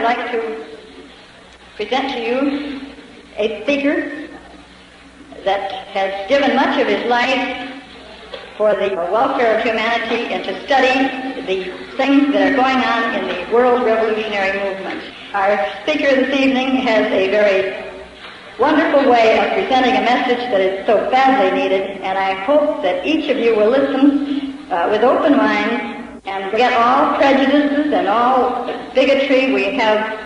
like to present to you a speaker that has given much of his life for the welfare of humanity and to study the things that are going on in the world revolutionary movement. Our speaker this evening has a very wonderful way of presenting a message that is so badly needed, and I hope that each of you will listen with open minds and forget all prejudices and all bigotry. We have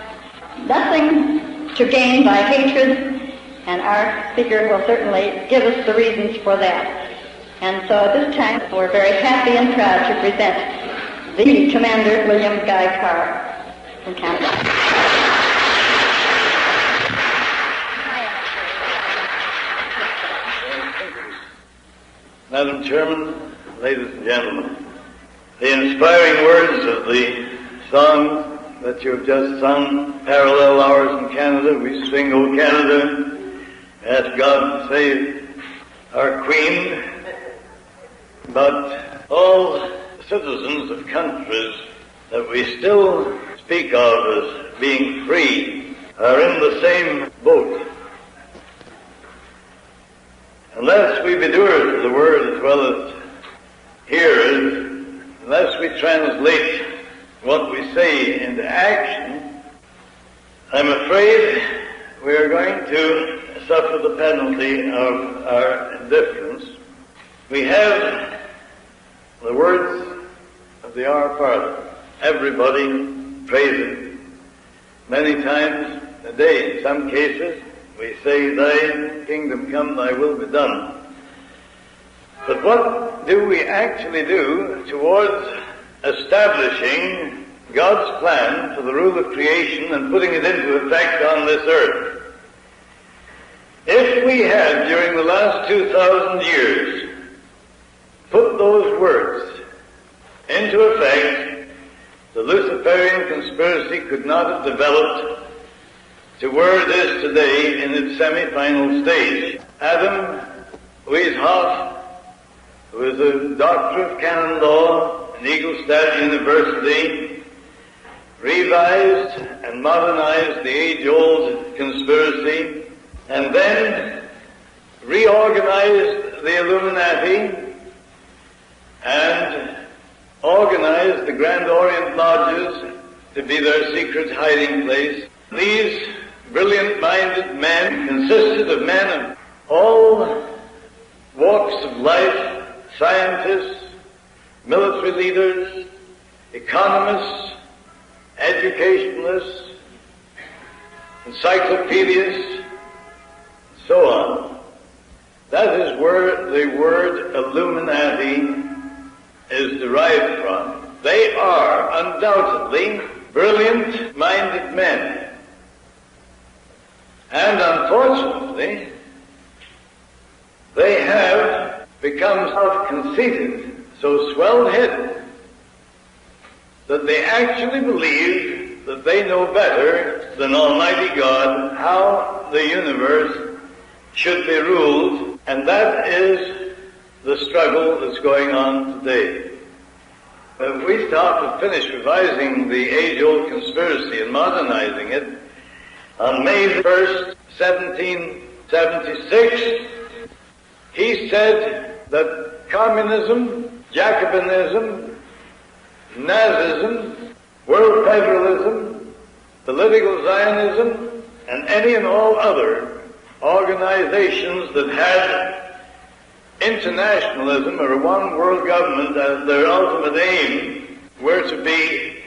nothing to gain by hatred, and our speaker will certainly give us the reasons for that. And so at this time, we're very happy and proud to present the Commander William Guy Carr from Canada. Madam Chairman, ladies and gentlemen, the inspiring words of the song that you have just sung, Parallel Hours in Canada, we sing, O Canada, ask God to save our Queen, but all citizens of countries that we still speak of as being free are in the same boat. Unless we be doers of the word as well as hearers, unless we translate what we say into action, I'm afraid we are going to suffer the penalty of our indifference. We have the words of the Our Father. Everybody prays it many times a day. In some cases, we say, Thy kingdom come, Thy will be done. But what do we actually do towards establishing God's plan for the rule of creation and putting it into effect on this earth? If we had, during the last 2,000 years, put those words into effect, the Luciferian conspiracy could not have developed to where it is today in its semi-final stage. Adam Weishaupt, who is a doctor of canon law in Ingolstadt University, revised and modernized the age-old conspiracy, and then reorganized the Illuminati and organized the Grand Orient Lodges to be their secret hiding place. These brilliant-minded men consisted of men of all walks of life, scientists, military leaders, economists, educationalists, encyclopedists, and so on. That is where the word Illuminati is derived from. They are undoubtedly brilliant-minded men. And unfortunately, they have become self-conceited, so swell-headed, that they actually believe that they know better than Almighty God how the universe should be ruled, and that is the struggle that's going on today. If we stop and finish revising the age-old conspiracy and modernizing it, on May 1st, 1776, he said that communism, Jacobinism, Nazism, world federalism, political Zionism, and any and all other organizations that had internationalism or one world government as their ultimate aim were to be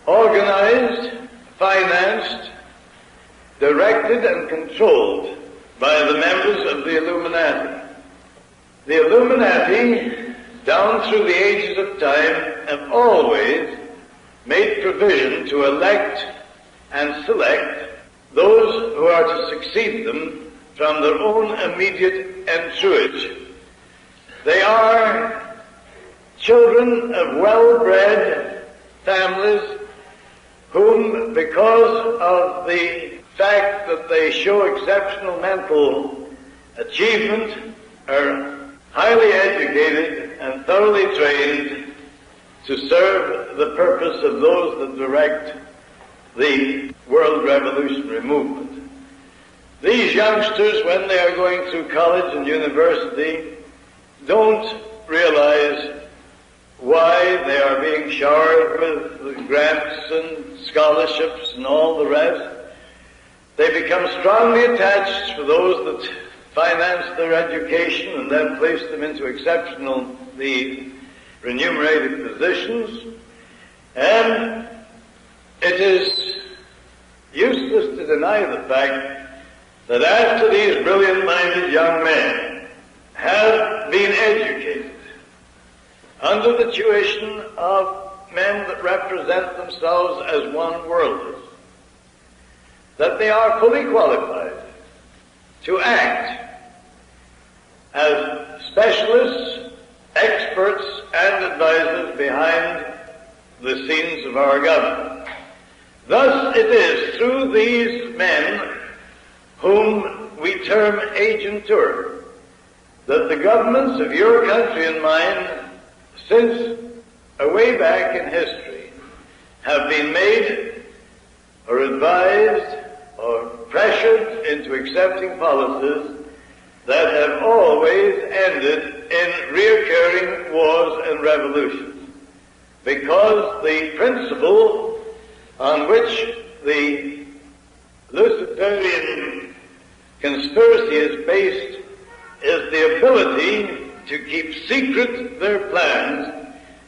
organized, financed, directed, and controlled by the members of the Illuminati. The Illuminati, down through the ages of time, have always made provision to elect and select those who are to succeed them from their own immediate entourage. They are children of well-bred families whom, because of the fact that they show exceptional mental achievement, are highly educated and thoroughly trained to serve the purpose of those that direct the world revolutionary movement. These youngsters, when they are going through college and university, don't realize why they are being showered with grants and scholarships and all the rest. They become strongly attached to those that finance their education and then place them into exceptionally remunerated positions. And it is useless to deny the fact that after these brilliant-minded young men have been educated under the tuition of men that represent themselves as one-worlders, that they are fully qualified to act as specialists, experts, and advisors behind the scenes of our government. Thus it is through these men, whom we term agentur, that the governments of your country and mine, since way back in history, have been made or advised or pressured into accepting policies that have always ended in reoccurring wars and revolutions, because the principle on which the Luciferian conspiracy is based is the ability to keep secret their plans,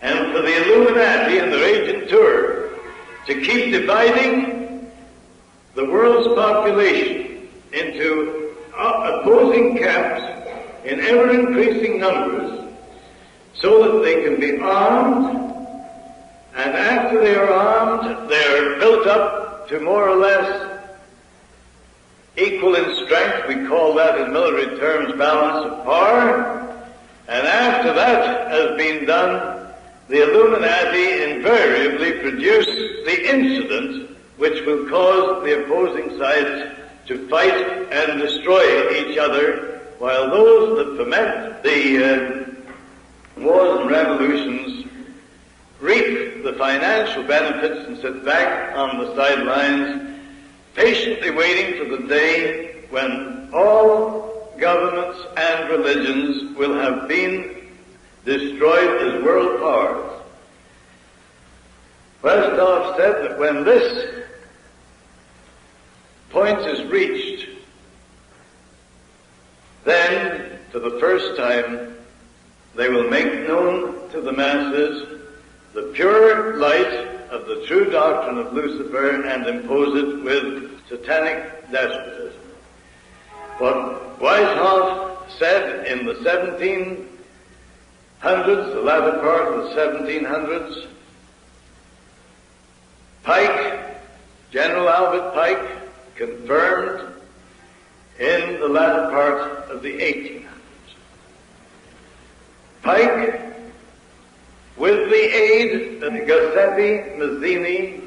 and for the Illuminati and their agentur to keep dividing the world's population into opposing camps in ever-increasing numbers, so that they can be armed, and after they are armed, they are built up to more or less equal in strength. We call that in military terms balance of power. And after that has been done, the Illuminati invariably produce the incident which will cause the opposing sides to fight and destroy each other, while those that foment the wars and revolutions reap the financial benefits and sit back on the sidelines, patiently waiting for the day when all governments and religions will have been destroyed as world powers. Westoff said that when this point is reached, then for the first time they will make known to the masses the pure light of the true doctrine of Lucifer and impose it with satanic despotism. What Weishaupt said in the 1700s, the latter part of the 1700s, Pike, General Albert Pike, confirmed in the latter part of the 1800s. Pike, with the aid of Giuseppe Mazzini,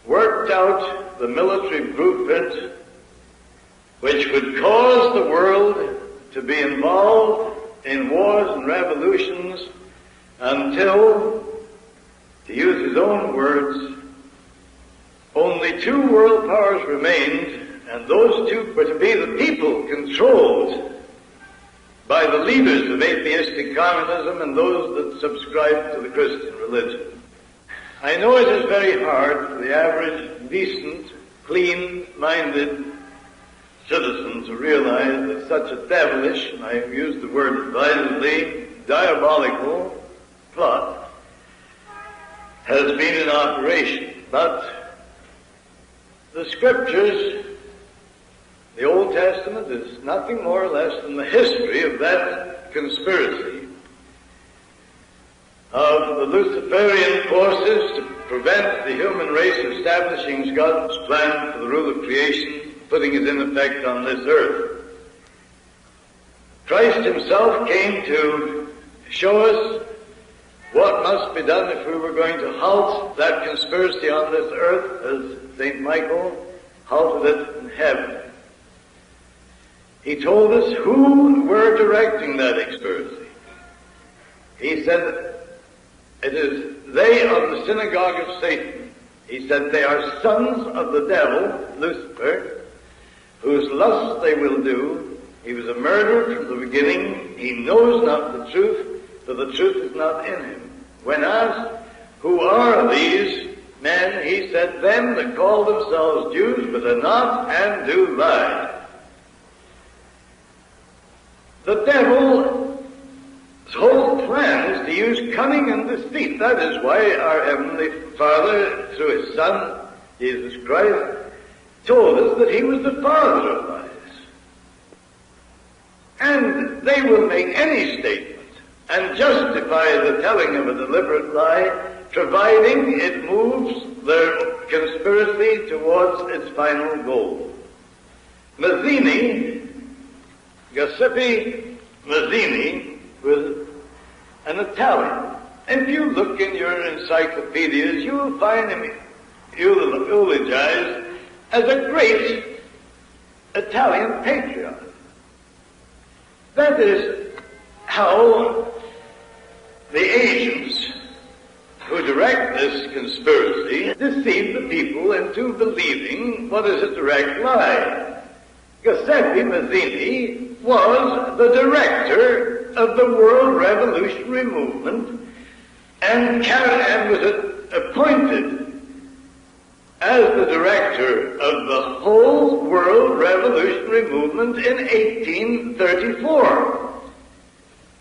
worked out the military blueprint which would cause the world to be involved in wars and revolutions until, to use his own words, only two world powers remained, and those two were to be the people controlled by the leaders of atheistic communism and those that subscribe to the Christian religion. I know it is very hard for the average, decent, clean-minded citizen to realize that such a devilish, and I use the word advisedly, diabolical plot has been in operation. But the Scriptures, the Old Testament, is nothing more or less than the history of that conspiracy of the Luciferian forces to prevent the human race establishing God's plan for the rule of creation, putting it in effect on this earth. Christ himself came to show us what must be done if we were going to halt that conspiracy on this earth, as St. Michael halted it in heaven. He told us who were directing that conspiracy. He said, it is they of the synagogue of Satan, He said, they are sons of the devil, Lucifer, whose lust they will do. He was a murderer from the beginning. He knows not the truth, for the truth is not in him. When asked, who are these men, he said, them that call themselves Jews, but are not, and do lie. The devil's whole plan is to use cunning and deceit. That is why our Heavenly Father, through His Son, Jesus Christ, told us that He was the father of lies. And they will make any statement and justify the telling of a deliberate lie, providing it moves their conspiracy towards its final goal. Giuseppe Mazzini was an Italian. If you look in your encyclopedias, you will find him eulogized as a great Italian patriot. That is how the agents who direct this conspiracy deceive the people into believing what is a direct lie. Giuseppe Mazzini was the director of the World Revolutionary Movement and was appointed as the director of the whole World Revolutionary Movement in 1834.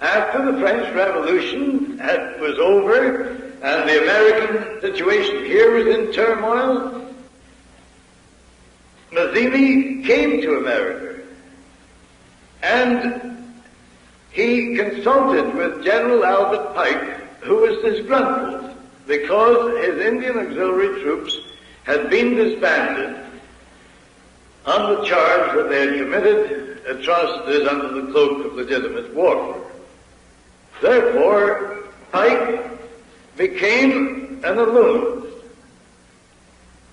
After the French Revolution was over and the American situation here was in turmoil, Mazzini came to America and he consulted with General Albert Pike, who was disgruntled because his Indian auxiliary troops had been disbanded on the charge that they had committed atrocities under the cloak of legitimate warfare. Therefore, Pike became an illuminist,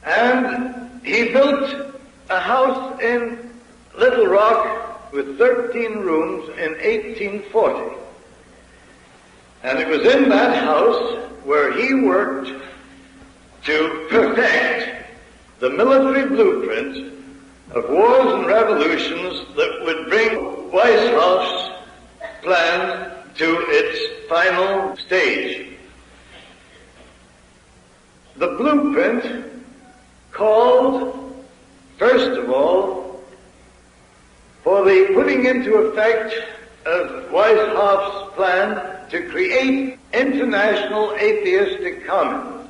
and he built a house in Little Rock with 13 rooms in 1840. And it was in that house where he worked to perfect the military blueprint of wars and revolutions that would bring Weishoff's plan to its final stage. The blueprint called, first of all, for the putting into effect of Weishoff's plan to create international atheistic communism,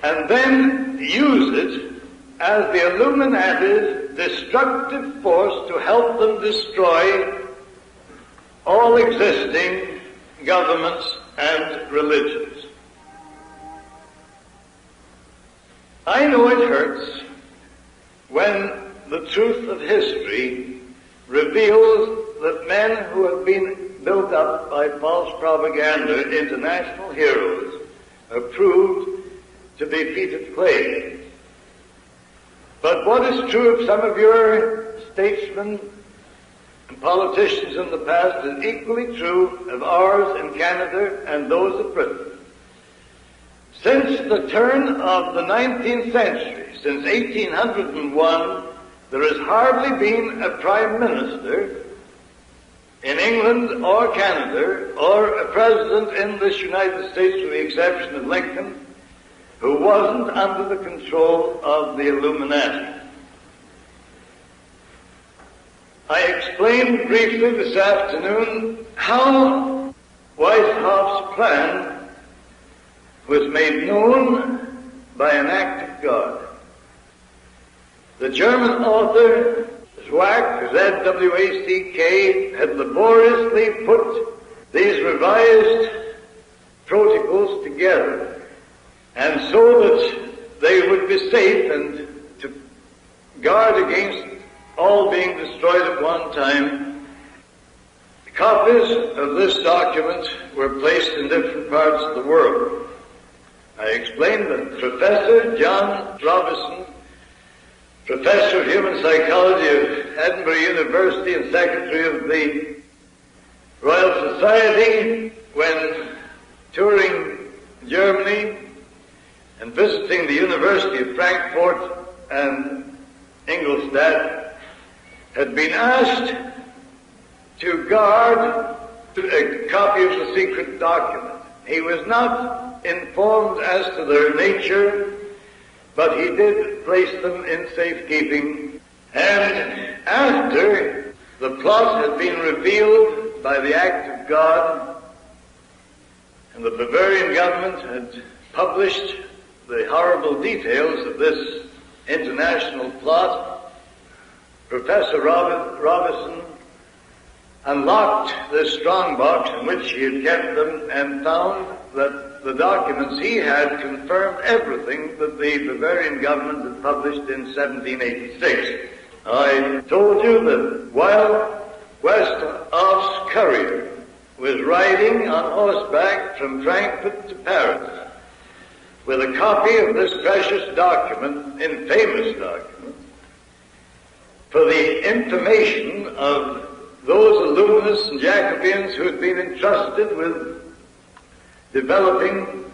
and then use it as the Illuminati's destructive force to help them destroy all existing governments and religions. I know it hurts when the truth of history reveals that men who have been built up by false propaganda into national heroes are proved to be feet of clay. But what is true of some of your statesmen and politicians in the past is equally true of ours in Canada and those of Britain. Since the turn of the 19th century, since 1801, there has hardly been a prime minister in England or Canada or a president in this United States, with the exception of Lincoln, who wasn't under the control of the Illuminati. I explained briefly this afternoon how Weishoff's plan was made known by an act of God. The German author Zwack, Z-W-A-C-K, had laboriously put these revised protocols together, and so that they would be safe and to guard against all being destroyed at one time. Copies of this document were placed in different parts of the world. I explained that Professor John Robison, Professor of Human Psychology of Edinburgh University and Secretary of the Royal Society, when touring Germany and visiting the University of Frankfurt and Ingolstadt, had been asked to guard a copy of the secret document. He was not informed as to their nature, but he did place them in safekeeping. And after the plot had been revealed by the act of God, and the Bavarian government had published the horrible details of this international plot, Professor Robison unlocked this strongbox in which he had kept them and found that the documents he had confirmed everything that the Bavarian government had published in 1786. I told you that while Westhoff's courier was riding on horseback from Frankfurt to Paris with a copy of this precious document, infamous document, for the information of those Illuminists and Jacobins who had been entrusted with developing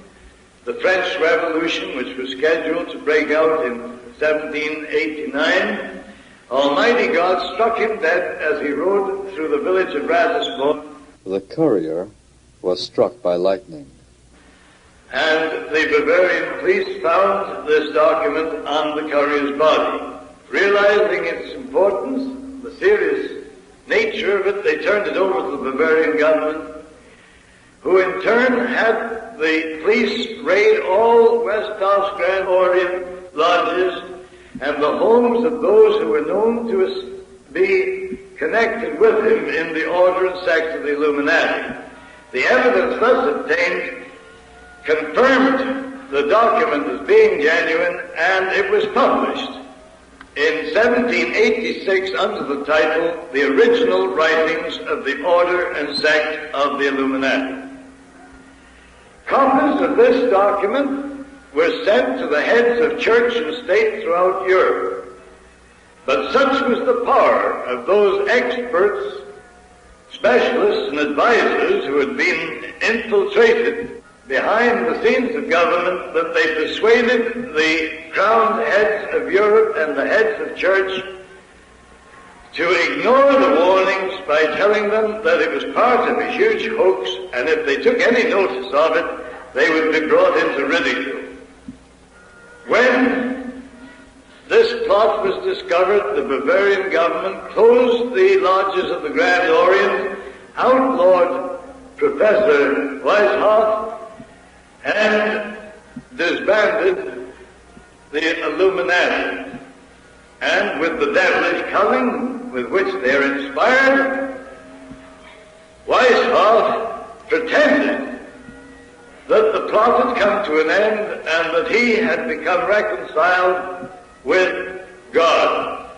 the French Revolution, which was scheduled to break out in 1789, Almighty God struck him dead as he rode through the village of Ratisbon. The courier was struck by lightning. And the Bavarian police found this document on the courier's body. Realizing its importance, the serious nature of it, they turned it over to the Bavarian government, who in turn had the police raid all Westhoff's Grand Orient lodges and the homes of those who were known to be connected with him in the order and sect of the Illuminati. The evidence thus obtained confirmed the document as being genuine, and it was published in 1786 under the title, The Original Writings of the Order and Sect of the Illuminati. Copies of this document were sent to the heads of church and state throughout Europe. But such was the power of those experts, specialists, and advisors who had been infiltrated behind the scenes of government that they persuaded the crowned heads of Europe and the heads of church to ignore the warnings by telling them that it was part of a huge hoax, and if they took any notice of it, they would be brought into ridicule. When this plot was discovered, the Bavarian government closed the lodges of the Grand Orient, outlawed Professor Weishaupt, and disbanded the Illuminati. And with the devilish cunning with which they are inspired, Weishaupt pretended that the plot had come to an end and that he had become reconciled with God.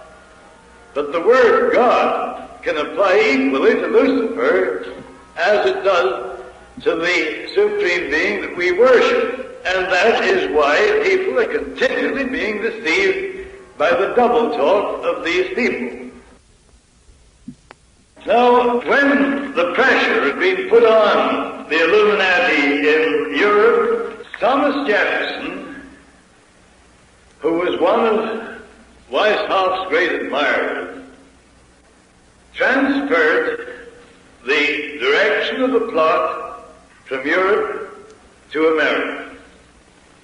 But the word God can apply equally to Lucifer as it does to the Supreme Being that we worship. And that is why people are continually being deceived by the double talk of these people. Now, when the pressure had been put on the Illuminati in Europe, Thomas Jefferson, who was one of Weishaupt's great admirers, transferred the direction of the plot from Europe to America.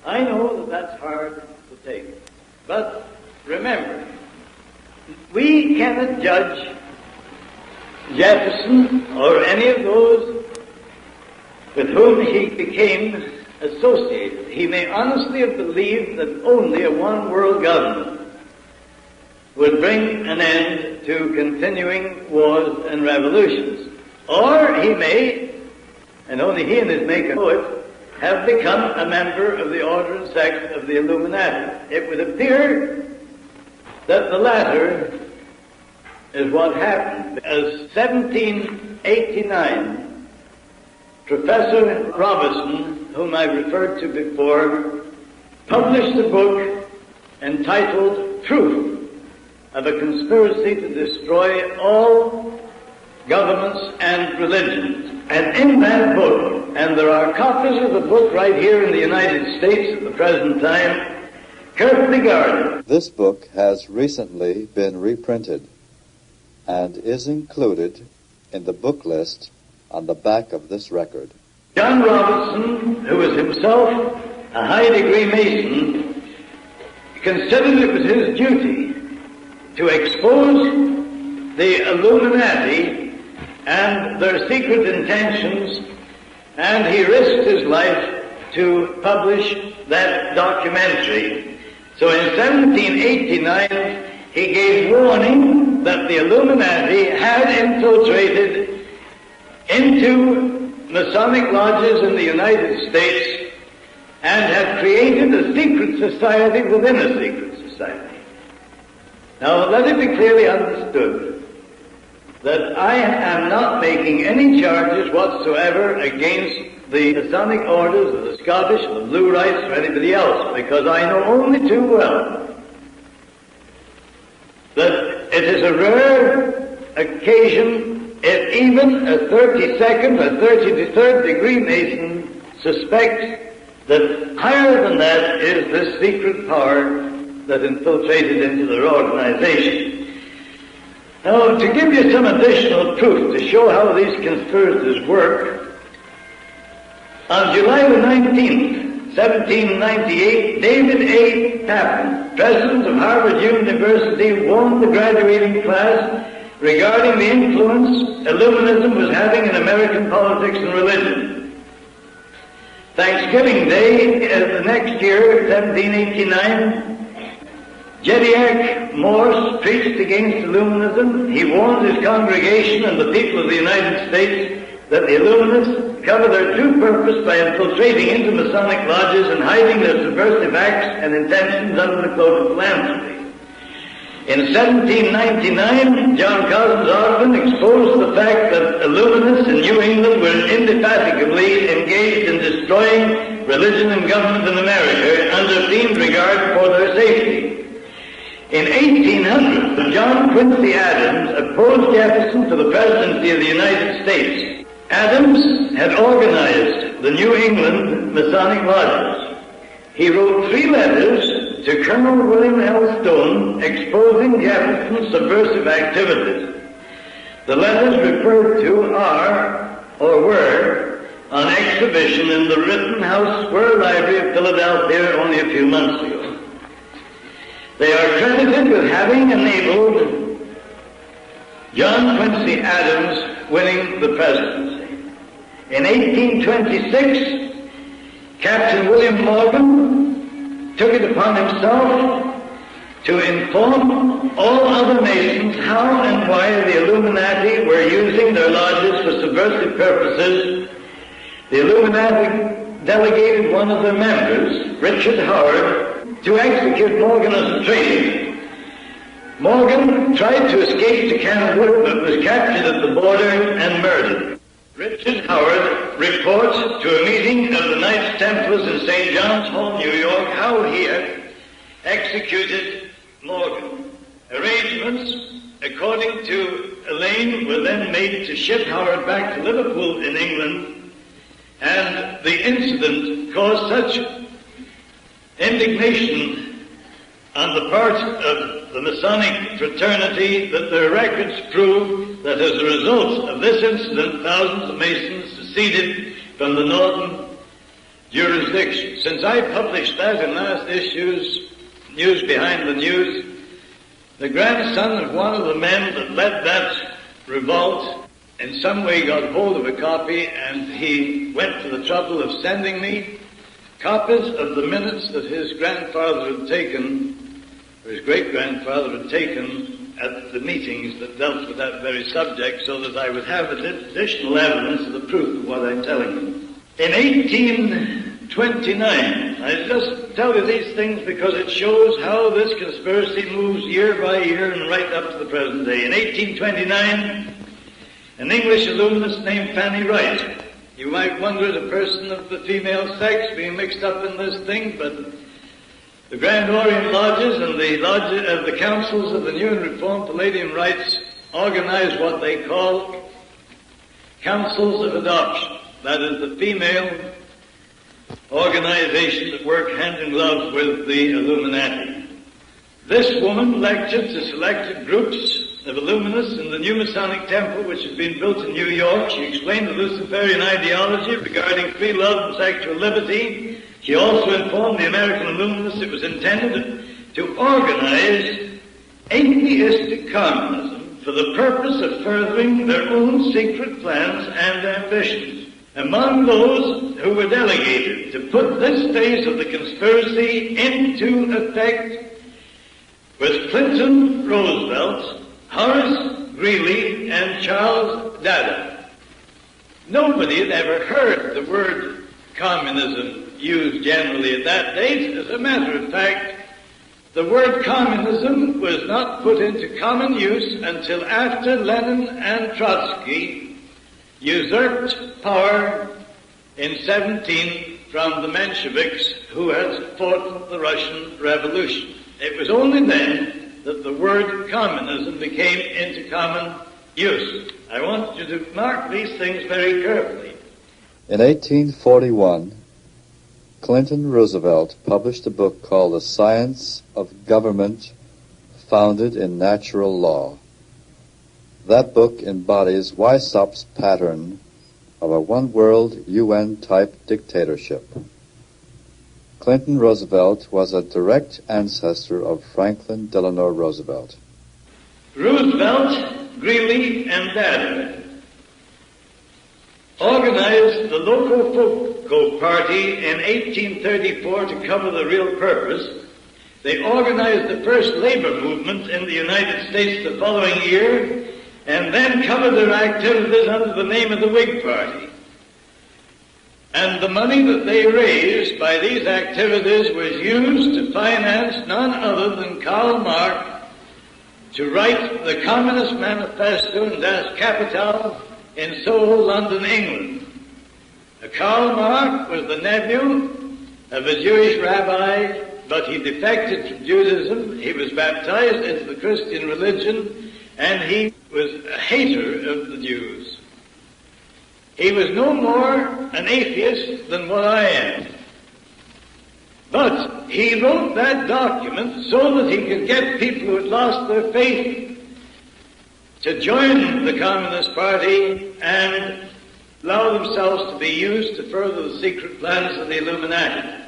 I know that that's hard to take, but remember, we cannot judge Jefferson or any of those with whom he became associated. He may honestly have believed that only a one-world government would bring an end to continuing wars and revolutions. Or he may, and only he and his maker know it, have become a member of the order and sect of the Illuminati. It would appear that the latter is what happened. As 1789, Professor Robison, whom I referred to before, published a book entitled Proof of a Conspiracy to Destroy All Governments and Religions. And in that book, and there are copies of the book right here in the United States at the present time, carefully guarded. This book has recently been reprinted and is included in the book list on the back of this record. John Robertson, who was himself a high-degree Mason, considered it was his duty to expose the Illuminati and their secret intentions, and he risked his life to publish that documentary. So in 1789, he gave warning that the Illuminati had infiltrated into Masonic lodges in the United States and had created a secret society within a secret society. Now, let it be clearly understood that I am not making any charges whatsoever against the Masonic orders of the Scottish, or the Blue Rights, or anybody else, because I know only too well that it is a rare occasion if even a 32nd or 33rd degree Mason suspects that higher than that is this secret power that infiltrated into their organization. Now, to give you some additional proof to show how these conspirators work, on July the 19th, 1798, David A. Tappan, president of Harvard University, warned the graduating class regarding the influence Illuminism was having in American politics and religion. Thanksgiving Day, the next year, 1789, Jedediah Morse preached against Illuminism. He warned his congregation and the people of the United States that the Illuminists cover their true purpose by infiltrating into Masonic lodges and hiding their subversive acts and intentions under the cloak of philanthropy. In 1799, John Cosmos Ogden exposed the fact that Illuminists in New England were indefatigably engaged in destroying religion and government in America under themed regard for their safety. In 1800, John Quincy Adams opposed Jefferson to the presidency of the United States. Adams had organized the New England Masonic lodges. He wrote 3 letters to Colonel William L. Stone exposing Jefferson's subversive activities. The letters referred to are, or were, on exhibition in the Rittenhouse Square Library of Philadelphia only a few months ago. They are credited with having enabled John Quincy Adams winning the presidency. In 1826, Captain William Morgan took it upon himself to inform all other Masons how and why the Illuminati were using their lodges for subversive purposes. The Illuminati delegated one of their members, Richard Howard, to execute Morgan as a traitor. Morgan tried to escape to Canada, but was captured at the border and murdered. Richard Howard reports to a meeting of the Knights Templars in St. John's Hall, New York, how he had executed Morgan. Arrangements, according to Elaine, were then made to ship Howard back to Liverpool in England, and the incident caused such indignation on the part of the Masonic fraternity that their records prove that as a result of this incident, thousands of Masons seceded from the northern jurisdiction. Since I published that in last issue's News Behind the News, the grandson of one of the men that led that revolt in some way got hold of a copy, and he went to the trouble of sending me copies of the minutes that his grandfather had taken, or his great-grandfather had taken at the meetings that dealt with that very subject, so that I would have additional evidence of the truth of what I'm telling you. In 1829, I just tell you these things because it shows how this conspiracy moves year by year and right up to the present day. In 1829, an English Illuminist named Fanny Wright. You might wonder at a person of the female sex being mixed up in this thing, but the Grand Orient Lodges and the councils of the New and Reformed Palladium Rites organize what they call councils of adoption. that is the female organization that worked hand in glove with the Illuminati. This woman lectured to selected groups of Illuminists in the new Masonic temple which had been built in New York. She explained the Luciferian ideology regarding free love and sexual liberty. She also informed the American Illuminists it was intended to organize atheistic communism for the purpose of furthering their own secret plans and ambitions. Among those who were delegated to put this phase of the conspiracy into effect was Clinton Roosevelt, Horace Greeley, and Charles Dada. Nobody had ever heard the word communism used generally at that date. As a matter of fact, the word communism was not put into common use until after Lenin and Trotsky usurped power in 17 from the Mensheviks who had fought the Russian Revolution. It was only then that the word communism became into common use. I want you to mark these things very carefully. In 1841, Clinton Roosevelt published a book called The Science of Government Founded in Natural Law. That book embodies Weissaup's pattern of a one-world UN-type dictatorship. Clinton Roosevelt was a direct ancestor of Franklin Delano Roosevelt. Roosevelt, Greeley, and Dada organized the Locofoco Party in 1834 to cover the real purpose. They organized the first labor movement in the United States the following year, and then covered their activities under the name of the Whig Party. And the money that they raised by these activities was used to finance none other than Karl Marx to write the Communist Manifesto in Das Kapital in Soho, London, England. Karl Marx was the nephew of a Jewish rabbi, but he defected from Judaism. He was baptized into the Christian religion, and he was a hater of the Jews. He was no more an atheist than what I am. But he wrote that document so that he could get people who had lost their faith to join the Communist Party and allow themselves to be used to further the secret plans of the Illuminati.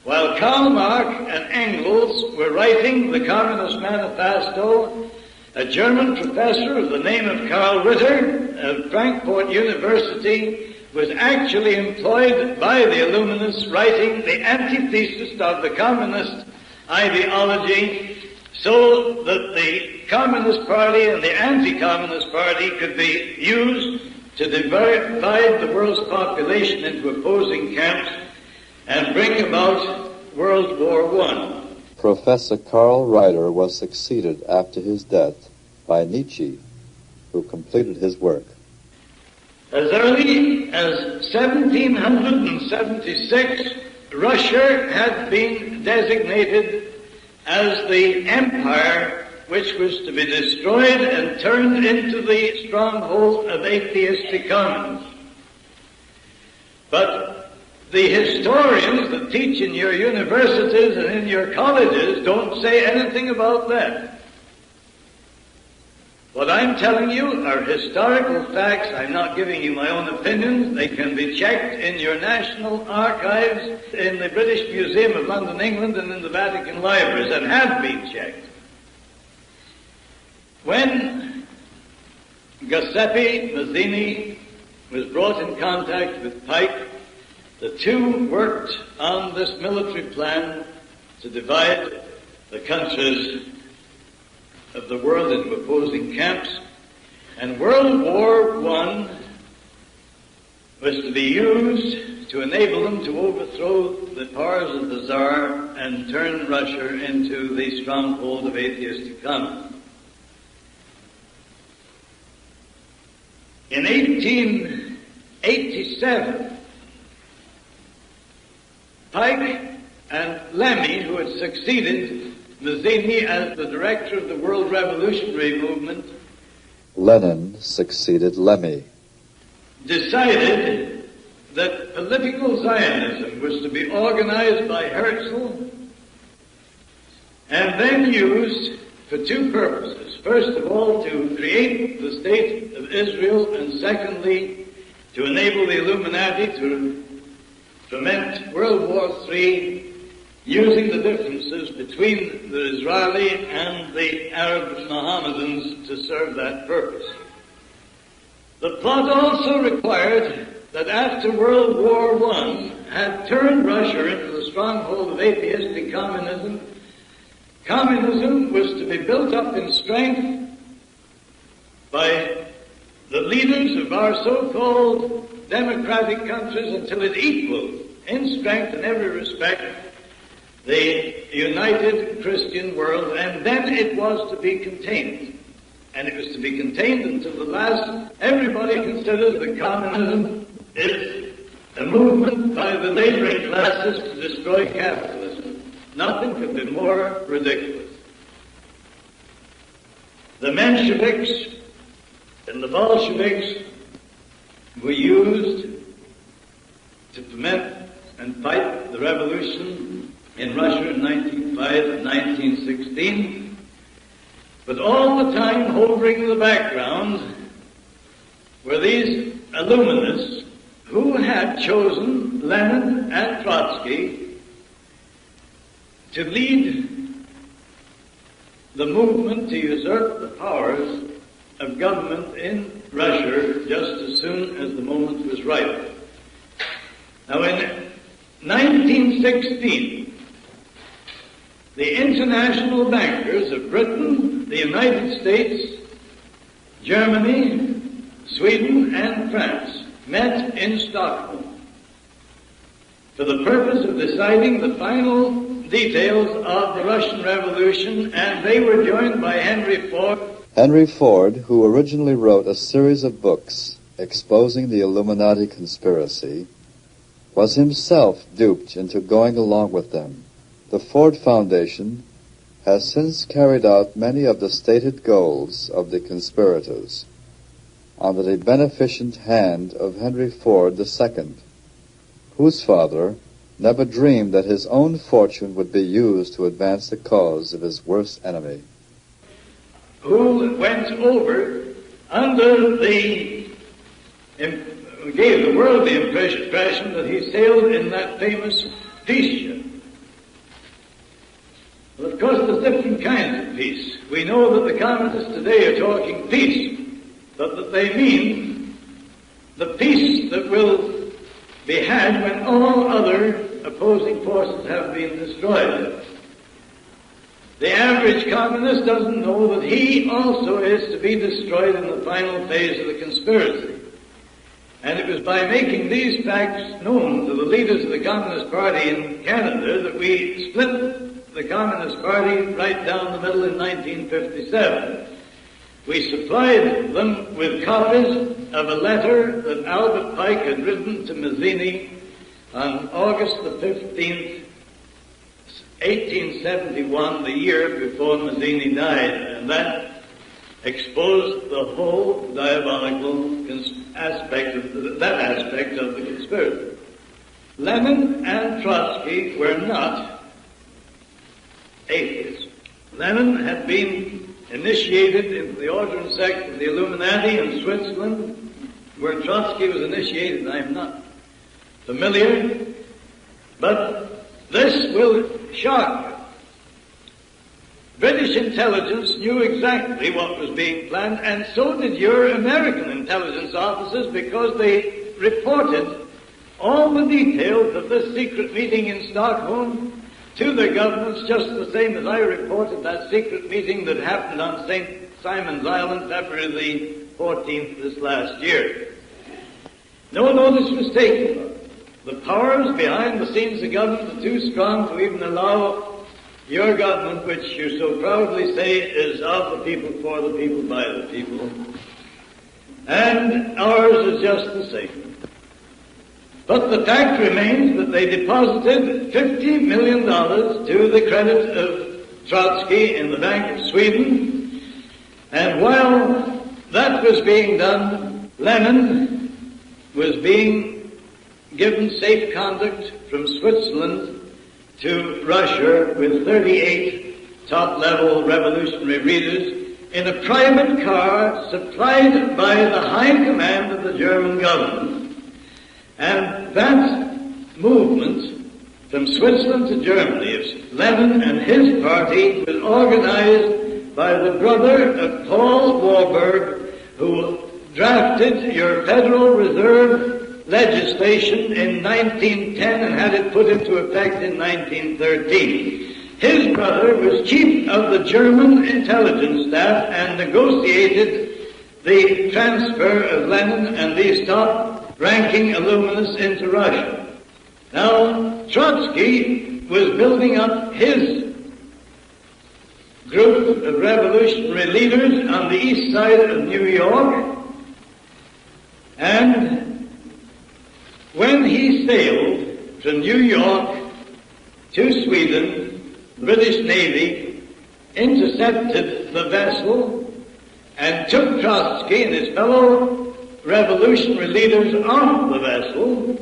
While Karl Marx and Engels were writing the Communist Manifesto, a German professor of the name of Karl Ritter of Frankfurt University was actually employed by the Illuminists writing the antithesis of the communist ideology so that the Communist Party and the Anti-Communist Party could be used to divide the world's population into opposing camps and bring about World War I. Professor Carl Ritter was succeeded after his death by Nietzsche, who completed his work. As early as 1776, Russia had been designated as the empire which was to be destroyed and turned into the stronghold of atheistic communism. But the historians that teach in your universities and in your colleges don't say anything about that. What I'm telling you are historical facts. I'm not giving you my own opinions. They can be checked in your national archives, in the British Museum of London, England, and in the Vatican libraries, and have been checked. When Giuseppe Mazzini was brought in contact with Pike, the two worked on this military plan to divide the countries of the world into opposing camps, and World War I was to be used to enable them to overthrow the powers of the Tsar and turn Russia into the stronghold of atheistic communism. In 1887, Pike and Lemmy, who had succeeded Mazzini as the director of the World Revolutionary Movement, Lenin succeeded Lemmy. Decided that political Zionism was to be organized by Herzl and then used for two purposes. First of all, to create the state of Israel, and secondly, to enable the Illuminati to foment World War III using the differences between the Israeli and the Arab Mohammedans to serve that purpose. The plot also required that after World War I had turned Russia into the stronghold of atheistic communism, communism was to be built up in strength by the leaders of our so-called democratic countries until it equaled in strength in every respect the united Christian world, and then it was to be contained. And it was to be contained until the last. Everybody considers that communism is a movement by the laboring classes to destroy capitalism. Nothing could be more ridiculous. The Mensheviks and the Bolsheviks were used to foment and fight the revolution in Russia in 1905 and 1916, but all the time hovering in the background were these Illuminists who had chosen Lenin and Trotsky to lead the movement to usurp the powers of government in Russia just as soon as the moment was ripe. Now, in 1916, the international bankers of Britain, the United States, Germany, Sweden, and France met in Stockholm for the purpose of deciding the final details of the Russian Revolution, and they were joined by Henry Ford. Henry Ford, who originally wrote a series of books exposing the Illuminati conspiracy, was himself duped into going along with them. The Ford Foundation has since carried out many of the stated goals of the conspirators under the beneficent hand of Henry Ford II, whose father never dreamed that his own fortune would be used to advance the cause of his worst enemy. Who went over under gave the world the impression that he sailed in that famous peace ship. Well, of course, there's different kinds of peace. We know that the communists today are talking peace, but that they mean the peace that will be had when all other opposing forces have been destroyed. The average communist doesn't know that he also is to be destroyed in the final phase of the conspiracy. And it was by making these facts known to the leaders of the Communist Party in Canada that we split the Communist Party right down the middle in 1957. We supplied them with copies of a letter that Albert Pike had written to Mazzini on August the 15th, 1871, the year before Mazzini died, and that exposed the whole diabolical aspect of the conspiracy. Lenin and Trotsky were not atheists. Lenin had been initiated into the order and sect of the Illuminati in Switzerland, where Trotsky was initiated. I'm not familiar, but this will shock you. British intelligence knew exactly what was being planned, and so did your American intelligence officers, because they reported all the details of this secret meeting in Stockholm to their governments, just the same as I reported that secret meeting that happened on St. Simon's Island, February the 14th this last year. No notice was taken. The powers behind the scenes of government are too strong to even allow your government, which you so proudly say is of the people, for the people, by the people. And ours is just the same. But the fact remains that they deposited $50 million to the credit of Trotsky in the Bank of Sweden. And while that was being done, Lenin was being given safe conduct from Switzerland to Russia with 38 top-level revolutionary readers in a private car supplied by the high command of the German government. And that movement from Switzerland to Germany of Lenin and his party was organized by the brother of Paul Warburg, who drafted your Federal Reserve legislation in 1910 and had it put into effect in 1913. His brother was chief of the German intelligence staff and negotiated the transfer of Lenin and these top-ranking illuminists into Russia. Now, Trotsky was building up his group of revolutionary leaders on the east side of New York, and when he sailed from New York to Sweden, the British Navy intercepted the vessel and took Trotsky and his fellow revolutionary leaders off the vessel,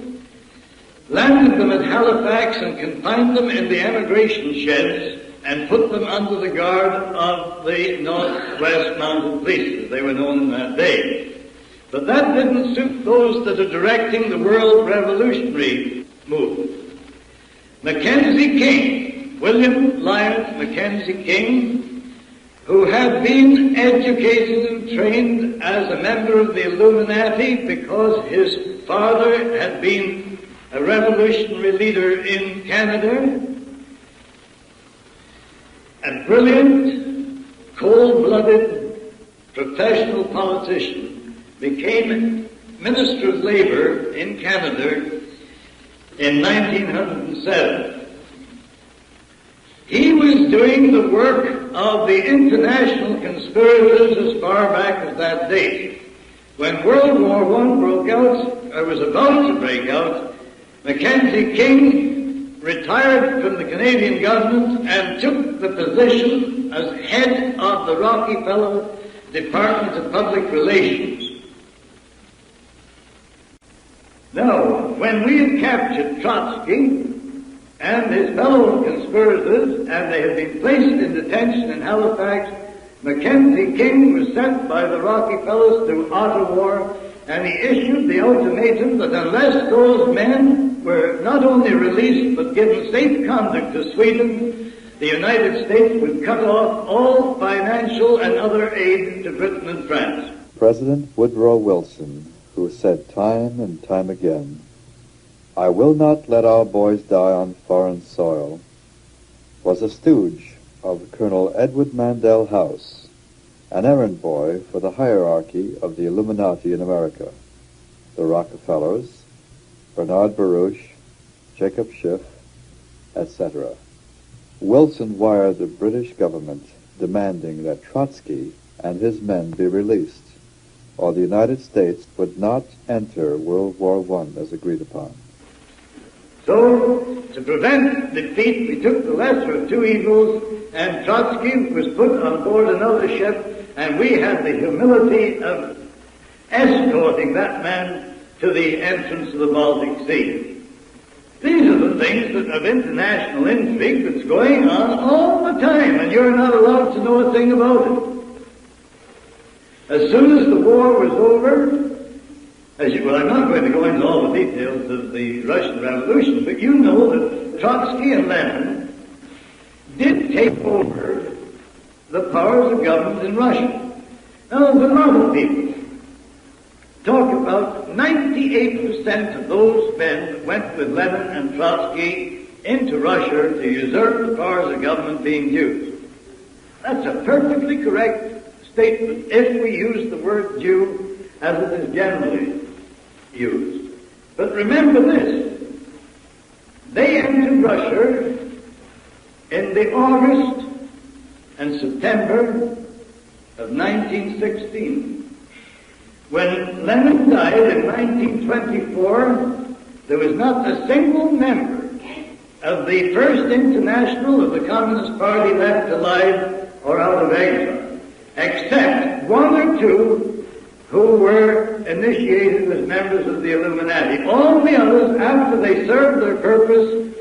landed them at Halifax and confined them in the emigration sheds and put them under the guard of the Northwest Mounted Police, as they were known in that day. But that didn't suit those that are directing the world revolutionary movement. Mackenzie King, William Lyons Mackenzie King, who had been educated and trained as a member of the Illuminati because his father had been a revolutionary leader in Canada, a brilliant, cold-blooded, professional politician, became Minister of Labour in Canada in 1907. He was doing the work of the international conspirators as far back as that date. When World War I broke out, or was about to break out, Mackenzie King retired from the Canadian government and took the position as head of the Rockefeller Department of Public Relations. Now, when we had captured Trotsky and his fellow conspirators, and they had been placed in detention in Halifax, Mackenzie King was sent by the Rockefellers to Ottawa, and he issued the ultimatum that unless those men were not only released but given safe conduct to Sweden, the United States would cut off all financial and other aid to Britain and France. President Woodrow Wilson, who said time and time again, "I will not let our boys die on foreign soil," was a stooge of Colonel Edward Mandell House, an errand boy for the hierarchy of the Illuminati in America, the Rockefellers, Bernard Baruch, Jacob Schiff, etc. Wilson wired the British government demanding that Trotsky and his men be released, or the United States would not enter World War I as agreed upon. So, to prevent defeat, we took the lesser of two evils, and Trotsky was put on board another ship, and we had the humility of escorting that man to the entrance of the Baltic Sea. These are the things that of international intrigue that's going on all the time, and you're not allowed to know a thing about it. As soon as the war was over, I'm not going to go into all the details of the Russian Revolution, but you know that Trotsky and Lenin did take over the powers of government in Russia. Now, the normal people talk about 98% of those men that went with Lenin and Trotsky into Russia to usurp the powers of government being used. That's a perfectly correct statement if we use the word Jew as it is generally used. But remember this, they entered Russia in the August and September of 1916. When Lenin died in 1924, there was not a single member of the First International of the Communist Party left alive or out of exile, except one or two who were initiated as members of the Illuminati. All the others, after they served their purpose,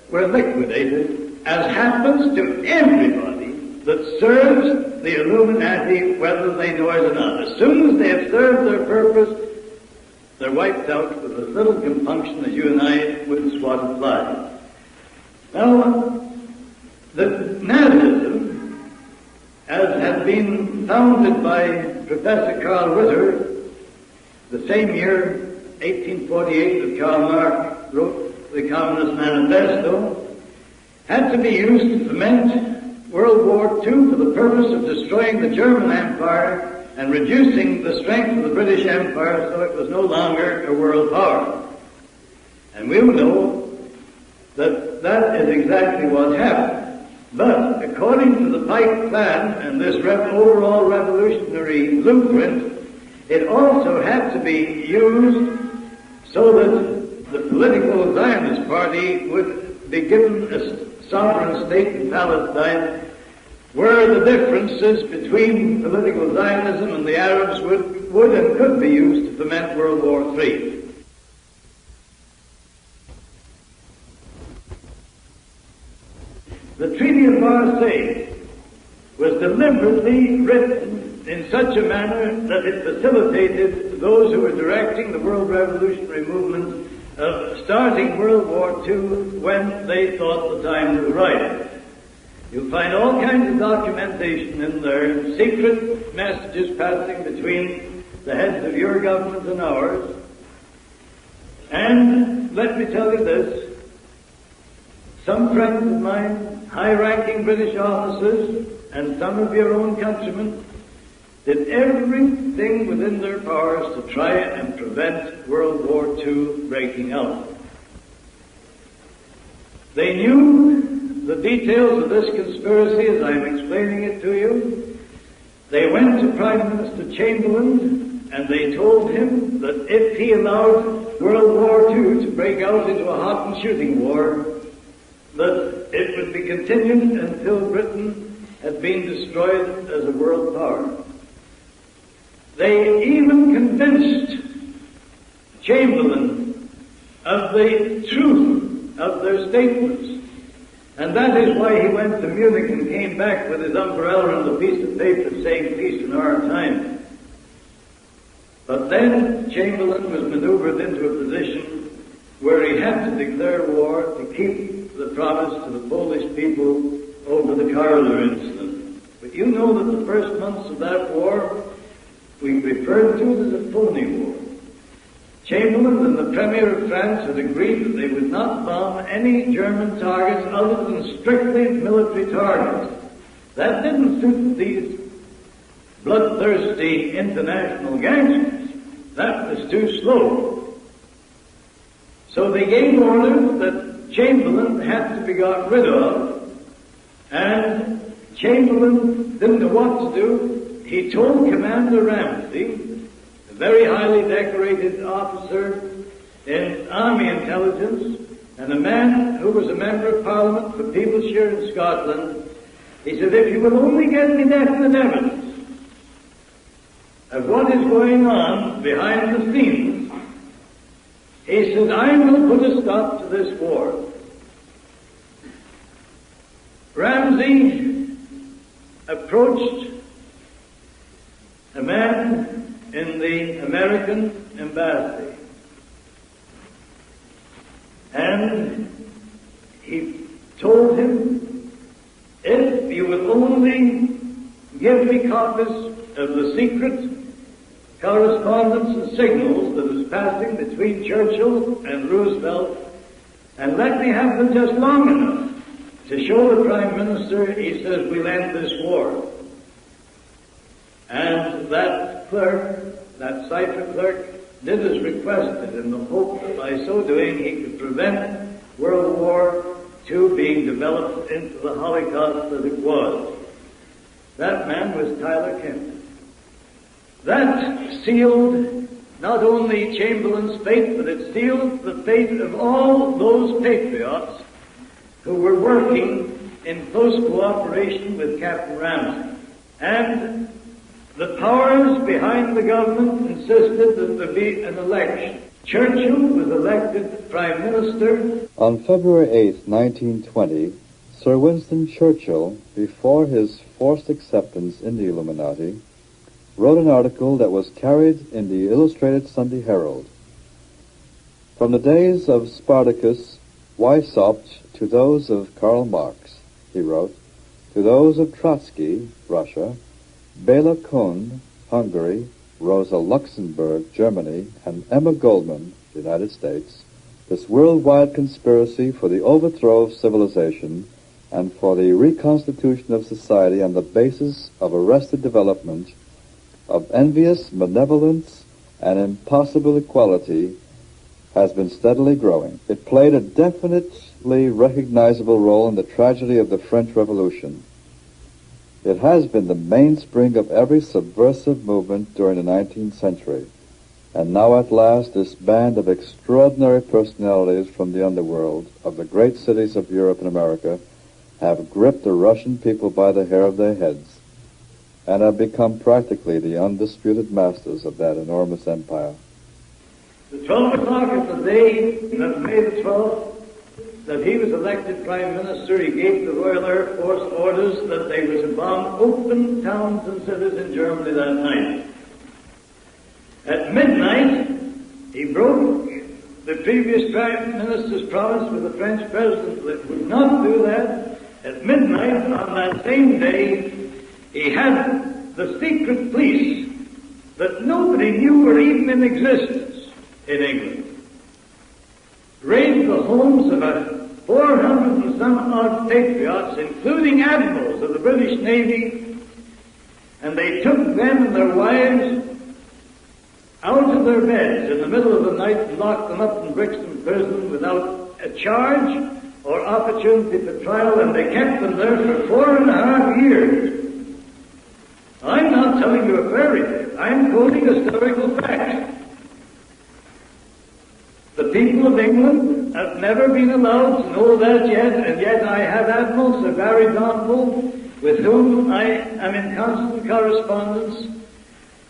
were liquidated, as happens to everybody that serves the Illuminati, whether they know it or not. As soon as they have served their purpose, they're wiped out with as little compunction as you and I would swat a fly. Now, the Nazism, as had been founded by Professor Carl the same year, 1848, that Karl Marx wrote the Communist Manifesto, had to be used to foment World War II for the purpose of destroying the German Empire and reducing the strength of the British Empire so it was no longer a world power. And we know that that is exactly what happened. But according to the Pike Plan and this overall revolutionary blueprint, it also had to be used so that the political Zionist Party would be given a sovereign state in Palestine, where the differences between political Zionism and the Arabs would and could be used to foment World War III. The Treaty of Marseille was deliberately written in such a manner that it facilitated those who were directing the world revolutionary movement of starting World War II when they thought the time was right. You'll find all kinds of documentation in there, secret messages passing between the heads of your government and ours. And let me tell you this, some friends of mine, high-ranking British officers, and some of your own countrymen, did everything within their powers to try and prevent World War II breaking out. They knew the details of this conspiracy as I'm explaining it to you. They went to Prime Minister Chamberlain and they told him that if he allowed World War II to break out into a hot and shooting war, that it would be continued until Britain had been destroyed as a world power. They even convinced Chamberlain of the truth of their statements. And that is why he went to Munich and came back with his umbrella and a piece of paper saying peace in our time. But then Chamberlain was maneuvered into a position where he had to declare war to keep the promise to the Polish people over the Carr incident. But you know that the first months of that war we referred to it as a phony war. Chamberlain and the Premier of France had agreed that they would not bomb any German targets other than strictly military targets. That didn't suit these bloodthirsty international gangsters. That was too slow. So they gave orders that Chamberlain had to be got rid of, and Chamberlain didn't know what to do. He told Commander Ramsey, a very highly decorated officer in Army intelligence, and a man who was a member of Parliament for Peeblesshire in Scotland, he said, if you will only get me definite evidence of what is going on behind the scenes, he said, I will put a stop to this war. Ramsey approached a man in the American embassy, and he told him, if you will only give me copies of the secret correspondence and signals that is passing between Churchill and Roosevelt, and let me have them just long enough to show the Prime Minister, he says, we'll end this war. And that clerk, that cipher clerk, did as requested in the hope that by so doing he could prevent World War II being developed into the Holocaust that it was. That man was Tyler Kent. That sealed not only Chamberlain's fate, but it sealed the fate of all those patriots who were working in close cooperation with Captain Ramsey. And The powers behind the government insisted that there be an election. Churchill was elected Prime Minister. On February 8, 1920, Sir Winston Churchill, before his forced acceptance in the Illuminati, wrote an article that was carried in the Illustrated Sunday Herald. From the days of Spartacus Weishaupt to those of Karl Marx, he wrote, to those of Trotsky, Russia, Bela Kun, Hungary, Rosa Luxemburg, Germany, and Emma Goldman, United States, this worldwide conspiracy for the overthrow of civilization and for the reconstitution of society on the basis of arrested development, of envious malevolence and impossible equality, has been steadily growing. It played a definitely recognizable role in the tragedy of the French Revolution. It has been the mainspring of every subversive movement during the 19th century. And now at last this band of extraordinary personalities from the underworld of the great cities of Europe and America have gripped the Russian people by the hair of their heads and have become practically the undisputed masters of that enormous empire. The 12 o'clock of the day of May the 12th, that he was elected Prime Minister, he gave the Royal Air Force orders that they were to bomb open towns and cities in Germany that night. At midnight, he broke the previous Prime Minister's promise with the French President that would not do that. At midnight on that same day, he had the secret police that nobody knew were even in existence in England raid the homes of about 400 and some odd patriots, including admirals of the British Navy, and they took them and their wives out of their beds in the middle of the night and locked them up in Brixton Prison without a charge or opportunity for trial, and they kept them there for 4.5 years. I'm not telling you a fairy tale. I'm quoting historical facts. The people of England have never been allowed to know that yet, and yet I have Admiral Sir Barry Donville, with whom I am in constant correspondence,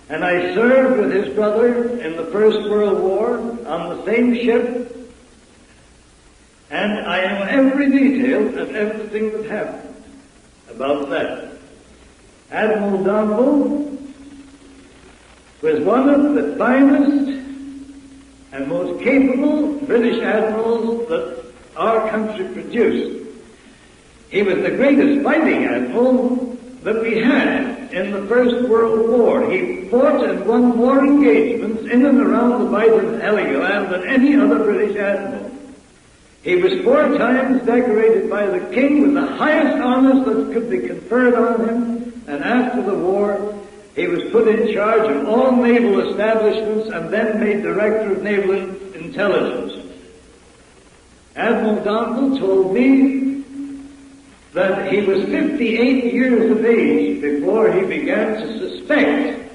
and I served with his brother in the First World War on the same ship, and I know every detail of everything that happened about that. Admiral Donville was one of the finest and most capable British admirals that our country produced. He was the greatest fighting admiral that we had in the First World War. He fought and won more engagements in and around the Bight of Heligoland than any other British admiral. He was 4 times decorated by the King with the highest honors that could be conferred on him, and after the war, he was put in charge of all naval establishments and then made Director of Naval Intelligence. Admiral Donville told me that he was 58 years of age before he began to suspect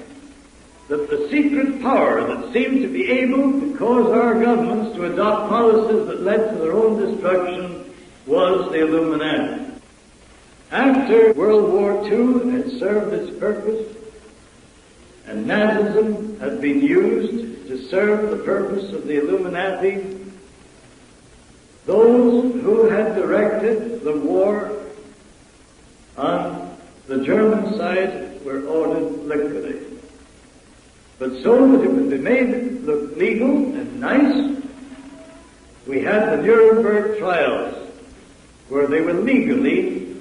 that the secret power that seemed to be able to cause our governments to adopt policies that led to their own destruction was the Illuminati. After World War II had served its purpose, and Nazism had been used to serve the purpose of the Illuminati, those who had directed the war on the German side were ordered liquidated. But so that it would be made look legal and nice, we had the Nuremberg trials, where they were legally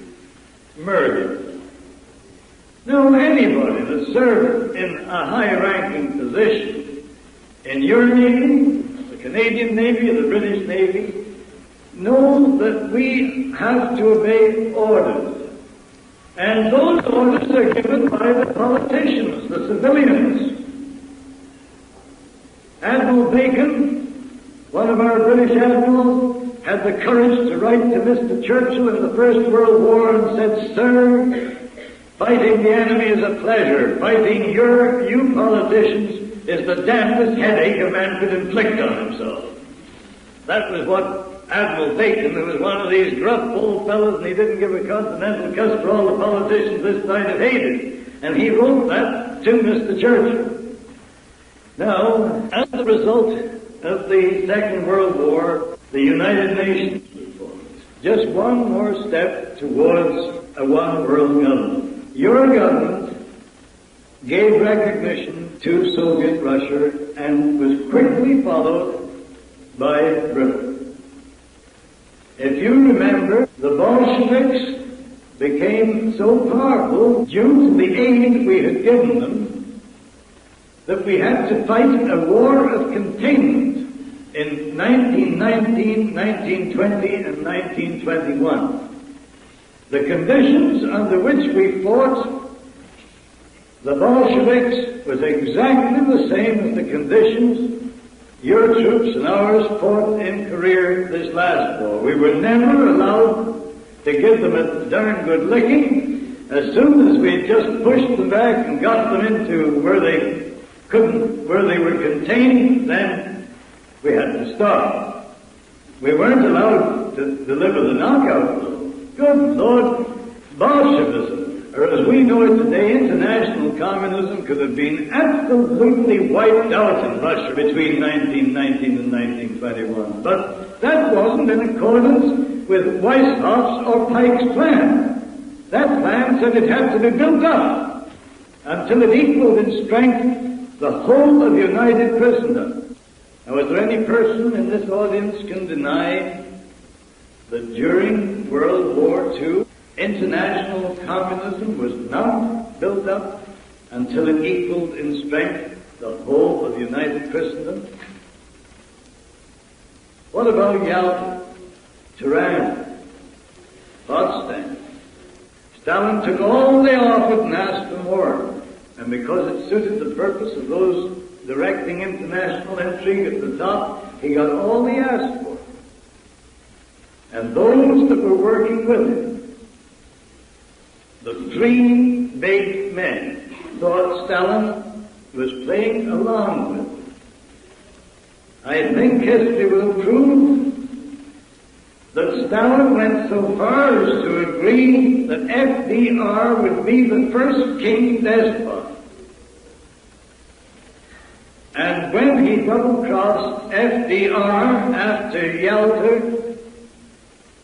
murdered. Now, anybody that served in a high-ranking position in your Navy, the Canadian Navy, or the British Navy, knows that we have to obey orders. And those orders are given by the politicians, the civilians. Admiral Bacon, one of our British admirals, had the courage to write to Mr. Churchill in the First World War and said, "Sir, fighting the enemy is a pleasure. Fighting you politicians is the damnedest headache a man could inflict on himself." That was what Admiral Bacon, who was one of these gruff old fellows, and he didn't give a continental cuss for all the politicians this side had hated. And he wrote that to Mr. Churchill. Now, as a result of the Second World War, the United Nations was formed. Just one more step towards a one-world government. Your government gave recognition to Soviet Russia and was quickly followed by Britain. If you remember, the Bolsheviks became so powerful due to the aid we had given them that we had to fight a war of containment in 1919, 1920, and 1921. The conditions under which we fought the Bolsheviks was exactly the same as the conditions your troops and ours fought in Korea this last war. We were never allowed to give them a darn good licking. As soon as we just pushed them back and got them into where they were contained, then we had to stop. We weren't allowed to deliver the knockout blow. Good Lord, Bolshevism, or as we know it today, international communism, could have been absolutely wiped out in Russia between 1919 and 1921. But that wasn't in accordance with Weishoff's or Pike's plan. That plan said it had to be built up until it equaled in strength the whole of United Christendom. Now, is there any person in this audience can deny that during World War II, international communism was not built up until it equaled in strength the whole of United Christendom? What about Yalta, Tirana, Potsdam? Stalin took all they offered and asked for more. And because it suited the purpose of those directing international intrigue at the top, he got all he asked for. And those that were working with him, the three big men, thought Stalin was playing along with them. I think history will prove that Stalin went so far as to agree that FDR would be the first king despot. And when he double-crossed FDR after Yalta,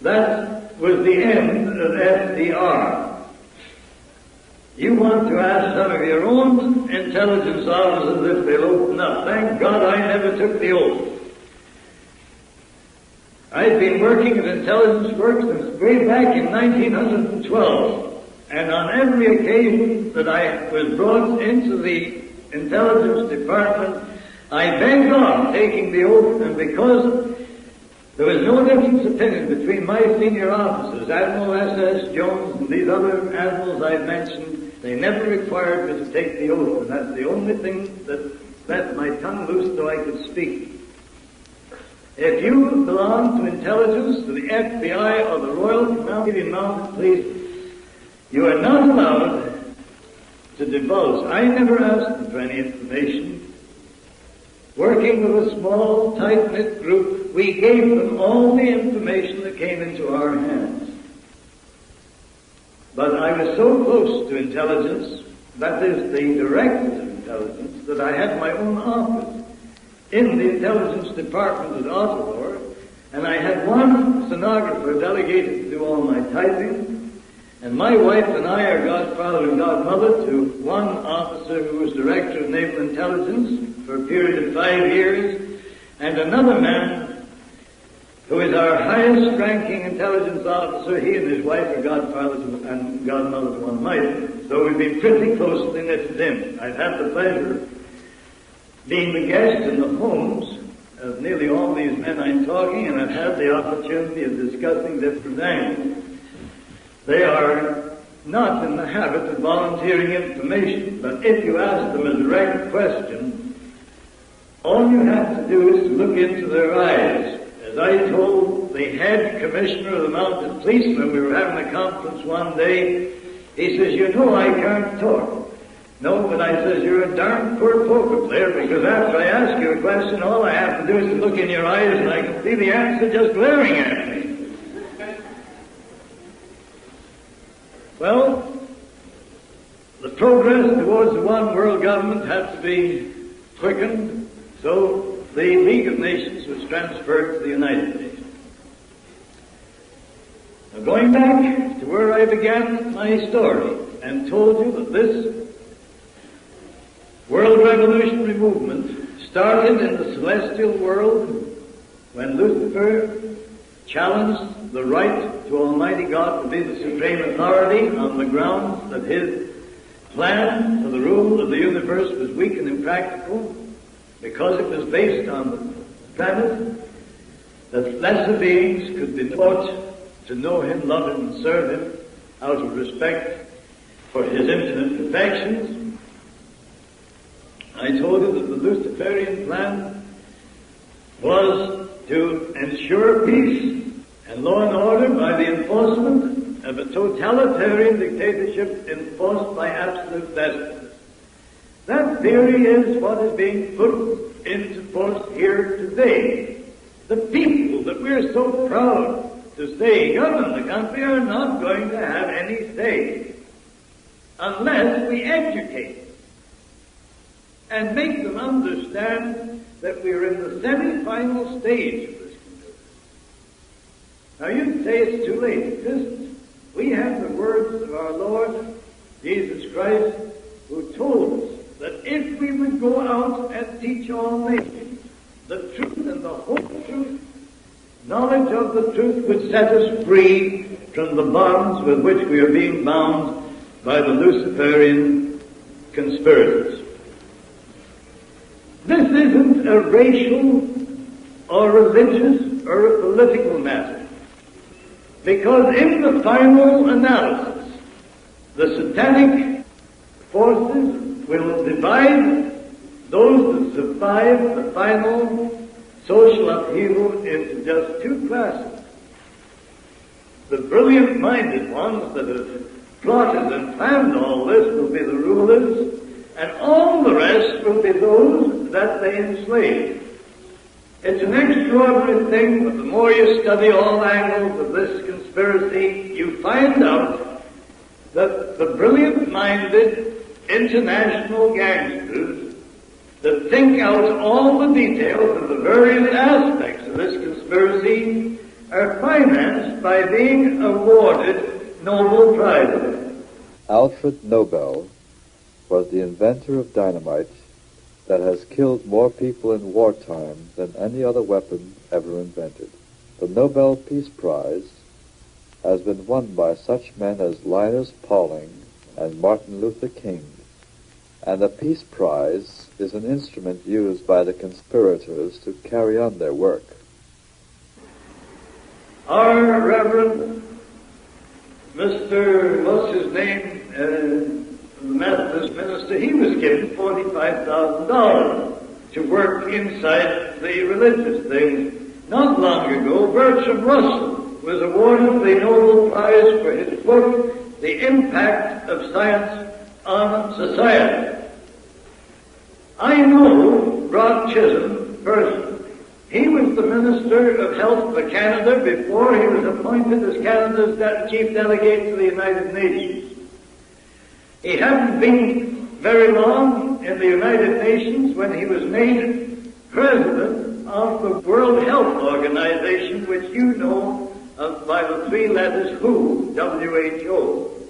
that was the end of FDR. You want to ask some of your own intelligence officers if they'll open up. Thank God I never took the oath. I've been working at intelligence work since way back in 1912, and on every occasion that I was brought into the intelligence department, I begged off taking the oath, and because there was no difference of opinion between my senior officers, Admiral S.S. Jones and these other admirals I've mentioned, they never required me to take the oath, and that's the only thing that let my tongue loose so I could speak. If you belong to intelligence, to the FBI or the Royal Canadian Mounted Police, you are not allowed to divulge. I never asked them for any information. Working with a small, tight-knit group, we gave them all the information that came into our hands. But I was so close to intelligence, that is, the directors of intelligence, that I had my own office in the intelligence department at Ottawa, and I had one stenographer delegated to do all my typing, and my wife and I are godfather and godmother to one officer who was director of naval intelligence for a period of 5 years, and another man who is our highest ranking intelligence officer. He and his wife are godfathers and godmothers to one of mine, so we've been pretty closely knit with him. I've had the pleasure being the guest in the homes of nearly all these men I'm talking, and I've had the opportunity of discussing different angles. They are not in the habit of volunteering information, but if you ask them a direct question, all you have to do is to look into their eyes. As I told the head commissioner of the mounted police when we were having a conference one day, he says, "You know I can't talk." "No," but I says, "You're a darn poor poker player, because after I ask you a question, all I have to do is to look in your eyes and I can see the answer just glaring at me." Well, the progress towards the one world government had to be quickened, so the League of Nations was transferred to the United Nations. Now, going back to where I began my story and told you that this world revolutionary movement started in the celestial world when Lucifer challenged the right to Almighty God to be the supreme authority on the grounds that his plan for the rule of the universe was weak and impractical, because it was based on the premise that lesser beings could be taught to know him, love him, and serve him out of respect for his infinite perfections. I told you that the Luciferian plan was to ensure peace and law and order by the enforcement of a totalitarian dictatorship enforced by absolute despotism. That theory is what is being put into force here today. The people that we're so proud to say govern the country are not going to have any say unless we educate them and make them understand that we're in the semi-final stage of this conversion. Now you'd say it's too late. It isn't. We have the words of our Lord Jesus Christ, who told us that if we would go out and teach all nations the truth and the whole truth, knowledge of the truth would set us free from the bonds with which we are being bound by the Luciferian conspirators. This isn't a racial or religious or a political matter, because in the final analysis, the satanic forces will divide those that survive the final social upheaval into just two classes. The brilliant-minded ones that have plotted and planned all this will be the rulers, and all the rest will be those that they enslave. It's an extraordinary thing, but the more you study all angles of this conspiracy, you find out that the brilliant-minded international gangsters that think out all the details of the various aspects of this conspiracy are financed by being awarded Nobel Prizes. Alfred Nobel was the inventor of dynamite that has killed more people in wartime than any other weapon ever invented. The Nobel Peace Prize has been won by such men as Linus Pauling and Martin Luther King, and the Peace Prize is an instrument used by the conspirators to carry on their work. Our Reverend Mr. what's his name, the Methodist minister, he was given $45,000 to work inside the religious thing. Not long ago, Bertrand Russell was awarded the Nobel Prize for his book, The Impact of Science on Society. I know Rod Chisholm personally. He was the Minister of Health for Canada before he was appointed as Canada's chief delegate to the United Nations. He hadn't been very long in the United Nations when he was made president of the World Health Organization, which you know of by the three letters WHO, WHO.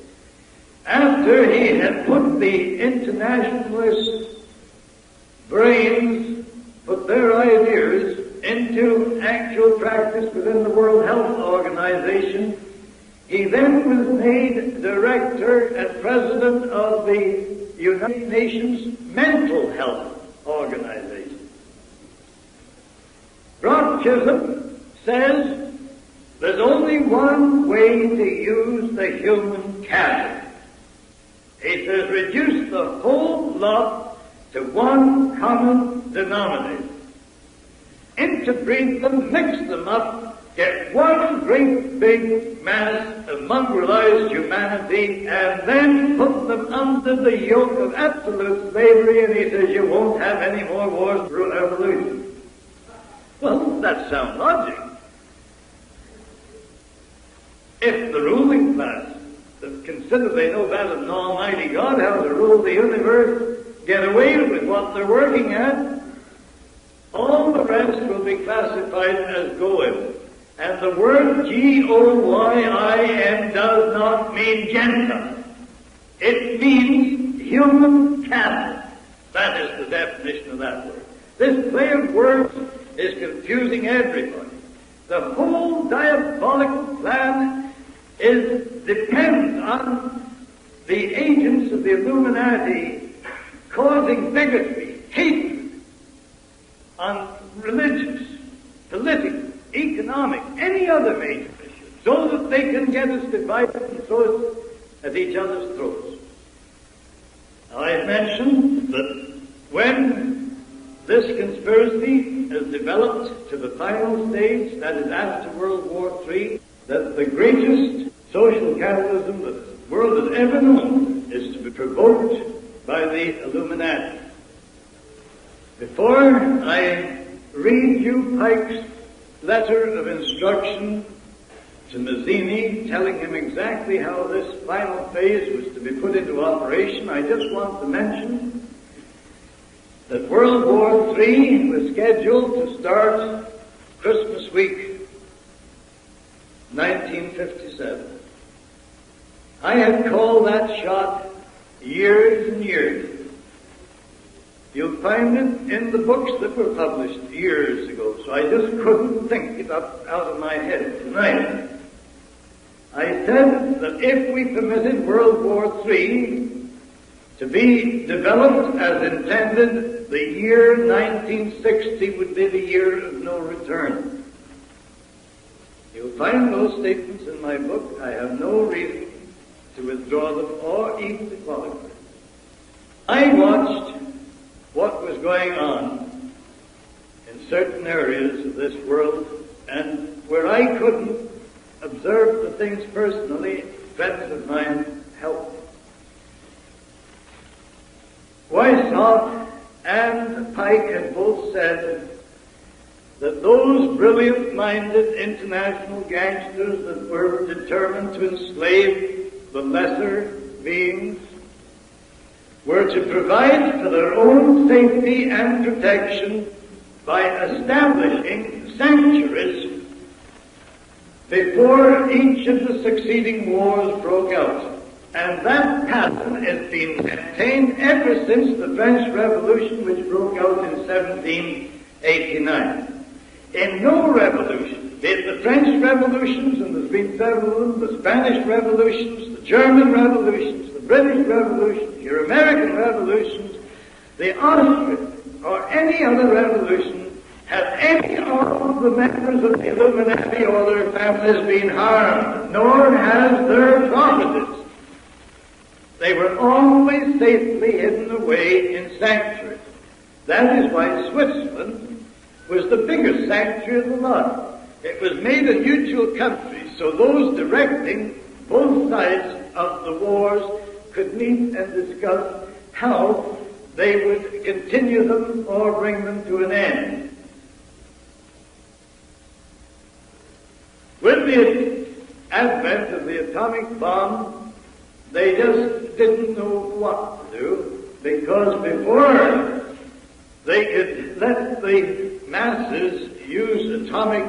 After he had put the internationalist brains, put their ideas into actual practice within the World Health Organization, he then was made director and president of the United Nations Mental Health Organization. Rod Chisholm says there's only one way to use the human capital. He says reduce the whole lot to one common denominator. Interbreed them, mix them up, get one great big mass of mongrelized humanity, and then put them under the yoke of absolute slavery, and he says you won't have any more wars through evolution. Well, that's sound logic. If the ruling class that consider they know better than Almighty God how to rule the universe, get away with what they're working at, all the rest will be classified as goyim. And the word G-O-Y-I-M does not mean Gentile. It means human cattle. That is the definition of that word. This play of words is confusing everybody. The whole diabolical plan depends on the agents of the Illuminati causing bigotry, hatred on religious, political, economic, any other major issue, so that they can get us divided and throw us at each other's throats. Now, I have mentioned that when this conspiracy has developed to the final stage, that is after World War III, that the greatest social capitalism that the world has ever known is to be provoked by the Illuminati. Before I read you Pike's letter of instruction to Mazzini, telling him exactly how this final phase was to be put into operation, I just want to mention that World War III was scheduled to start Christmas week, 1957. I had called that shot years and years. You'll find it in the books that were published years ago, so I just couldn't think it up out of my head tonight. I said that if we permitted World War III to be developed as intended, the year 1960 would be the year of no return. You'll find those statements in my book. I have no reason to withdraw them or even to qualify them. I watched what was going on in certain areas of this world, and where I couldn't observe the things personally, friends of mine helped. Weishaupt and Pike had both said that those brilliant-minded international gangsters that were determined to enslave the lesser beings were to provide for their own safety and protection by establishing sanctuaries before each of the succeeding wars broke out. And that pattern has been maintained ever since the French Revolution, which broke out in 1789. In no revolution, be it the French revolutions, and there's been several of them, the Spanish revolutions, the German revolutions, the British revolutions, your American revolutions, the Austrian, or any other revolution, have any of the members of the Illuminati or their families been harmed, nor has their properties. They were always safely hidden away in sanctuaries. That is why Switzerland was the biggest sanctuary of the lot. It was made a neutral country, so those directing both sides of the wars could meet and discuss how they would continue them or bring them to an end. With the advent of the atomic bomb, they just didn't know what to do, because before they could let the masses use atomic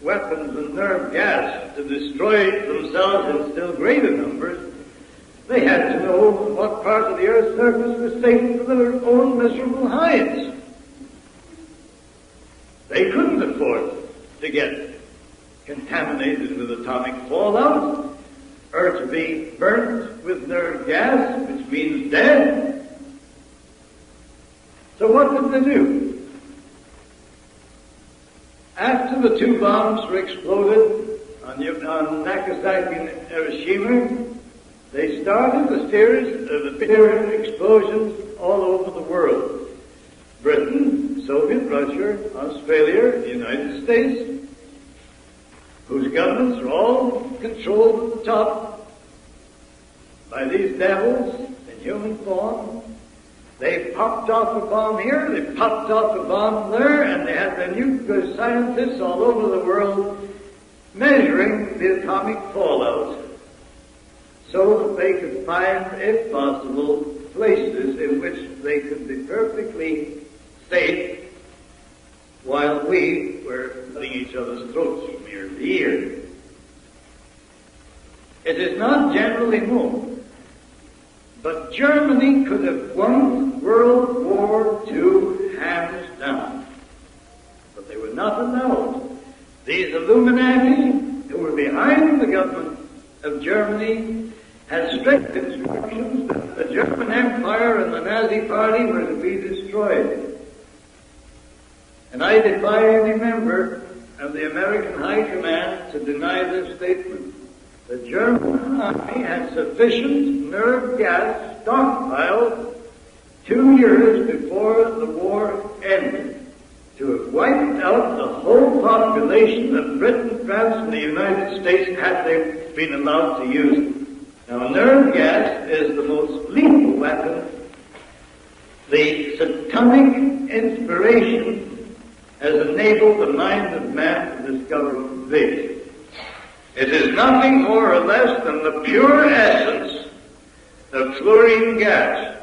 weapons and nerve gas to destroy themselves in still greater numbers, they had to know what part of the earth's surface was safe for their own miserable hides. They couldn't afford to get contaminated with atomic fallout, or to be burnt with nerve gas, which means death. So what did they do? After the two bombs were exploded on Nagasaki and Hiroshima, they started a series of explosions all over the world. Britain, Soviet Russia, Australia, the United States, whose governments are all controlled at the top by these devils in human form. They popped off a bomb here, they popped off a bomb there, and they had the nuclear scientists all over the world measuring the atomic fallout, so that they could find, if possible, places in which they could be perfectly safe while we were cutting each other's throats from ear to ear. It is not generally known, but Germany could have won World War II hands down. But they were not allowed. These Illuminati, who were behind the government of Germany, had strict instructions that the German Empire and the Nazi Party were to be destroyed. And I defy any member of the American High Command to deny this statement. The German army had sufficient nerve gas stockpiled 2 years before the war ended to have wiped out the whole population of Britain, France, and the United States had they been allowed to use it. Now, nerve gas is the most lethal weapon. The satanic inspiration has enabled the mind of man to discover this. It is nothing more or less than the pure essence of fluorine gas.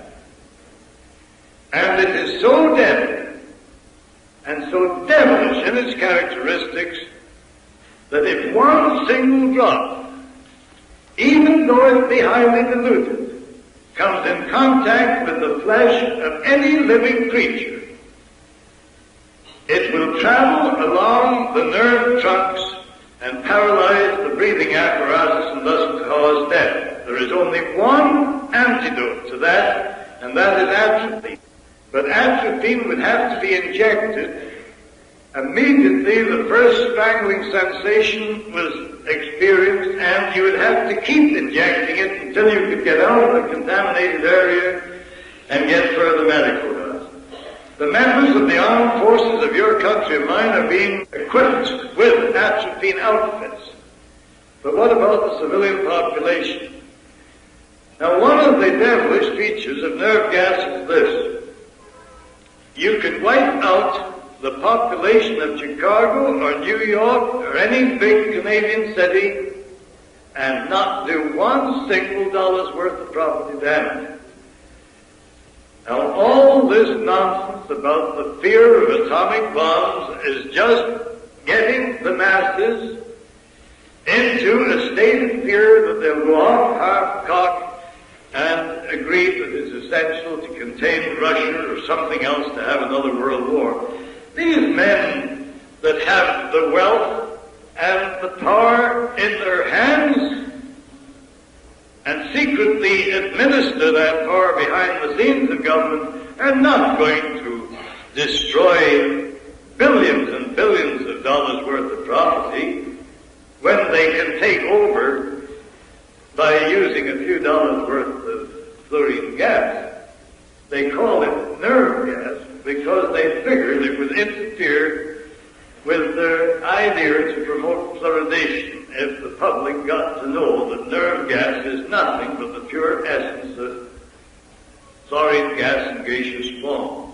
And it is so deadly and so devilish in its characteristics that if one single drop, even though it be highly diluted, comes in contact with the flesh of any living creature, it will travel along the nerve trunks and paralyze the breathing apparatus and thus cause death. There is only one antidote to that, and that is atropine. But atropine would have to be injected immediately the first strangling sensation was experienced, and you would have to keep injecting it until you could get out of the contaminated area and get further medical help. The members of the armed forces of your country and mine are being equipped with atropine outfits. But what about the civilian population? Now, one of the devilish features of nerve gas is this. You can wipe out the population of Chicago or New York or any big Canadian city and not do one single dollar's worth of property damage. Now, all this nonsense about the fear of atomic bombs is just getting the masses into a state of fear that they'll go off half-cocked and agree that it's essential to contain Russia or something else to have another world war. These men that have the wealth and the power in their hands and secretly administer that power behind the scenes of government are not going to destroy billions and billions of dollars worth of property when they can take over by using a few dollars worth of fluorine gas. They call it nerve gas because they figured it would interfere with their idea to promote fluoridation if the public got to know that nerve gas is nothing but the pure essence of fluorine gas in gaseous form.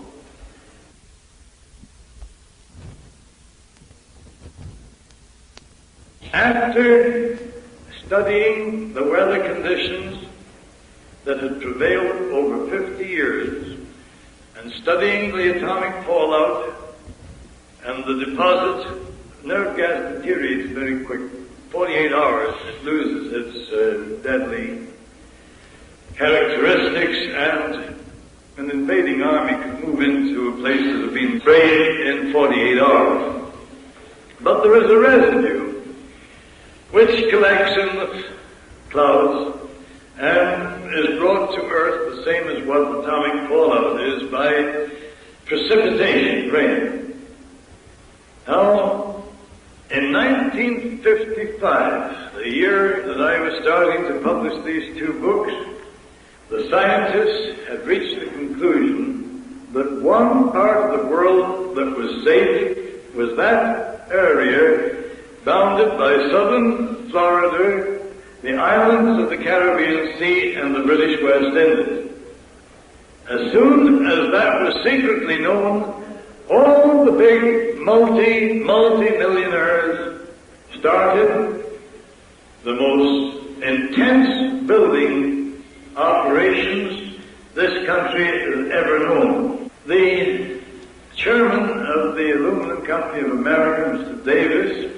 After studying the weather conditions that had prevailed over 50 years and studying the atomic fallout and the deposit, nerve gas deteriorates very quickly. 48 hours, it loses its deadly characteristics, and an invading army could move into a place that had been sprayed in 48 hours. But there is a residue which collects in the clouds and is brought to Earth the same as what atomic fallout is by precipitation, rain. Now, in 1955, the year that I was starting to publish these two books, the scientists had reached the conclusion that one part of the world that was safe was that area bounded by southern Florida, the islands of the Caribbean Sea, and the British West Indies. As soon as that was secretly known, all the big multi-millionaires started the most intense building operations this country has ever known. The chairman of the Aluminum Company of America, Mr. Davis,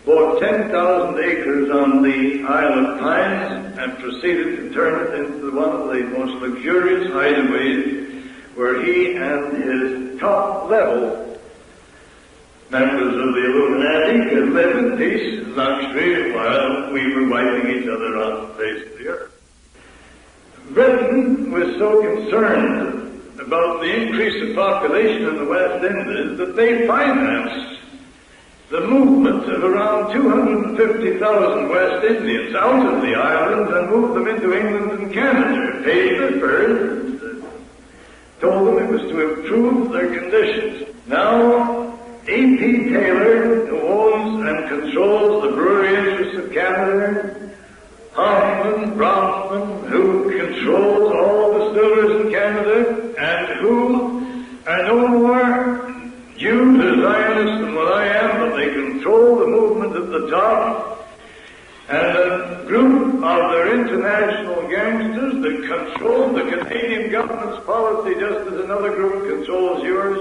bought 10,000 acres on the Isle of Pines and proceeded to turn it into one of the most luxurious hideaways where he and his top-level members of the Illuminati could live in peace and luxury while we were wiping each other off the face of the earth. Britain was so concerned about the increase of population in the West Indies that they financed the movement of around 250,000 West Indians out of the islands and moved them into England and Canada, paid their fares, and told them it was to improve their conditions. Now, A.P. Taylor, who owns and controls the brewery interests of Canada, Hoffman, Bronfman, who controls all the distillers in Canada, and who are no more Jews or Zionists than what I am, but they control the movement at the top, and a group of their international gangsters that control the Canadian government's policy just as another group controls yours.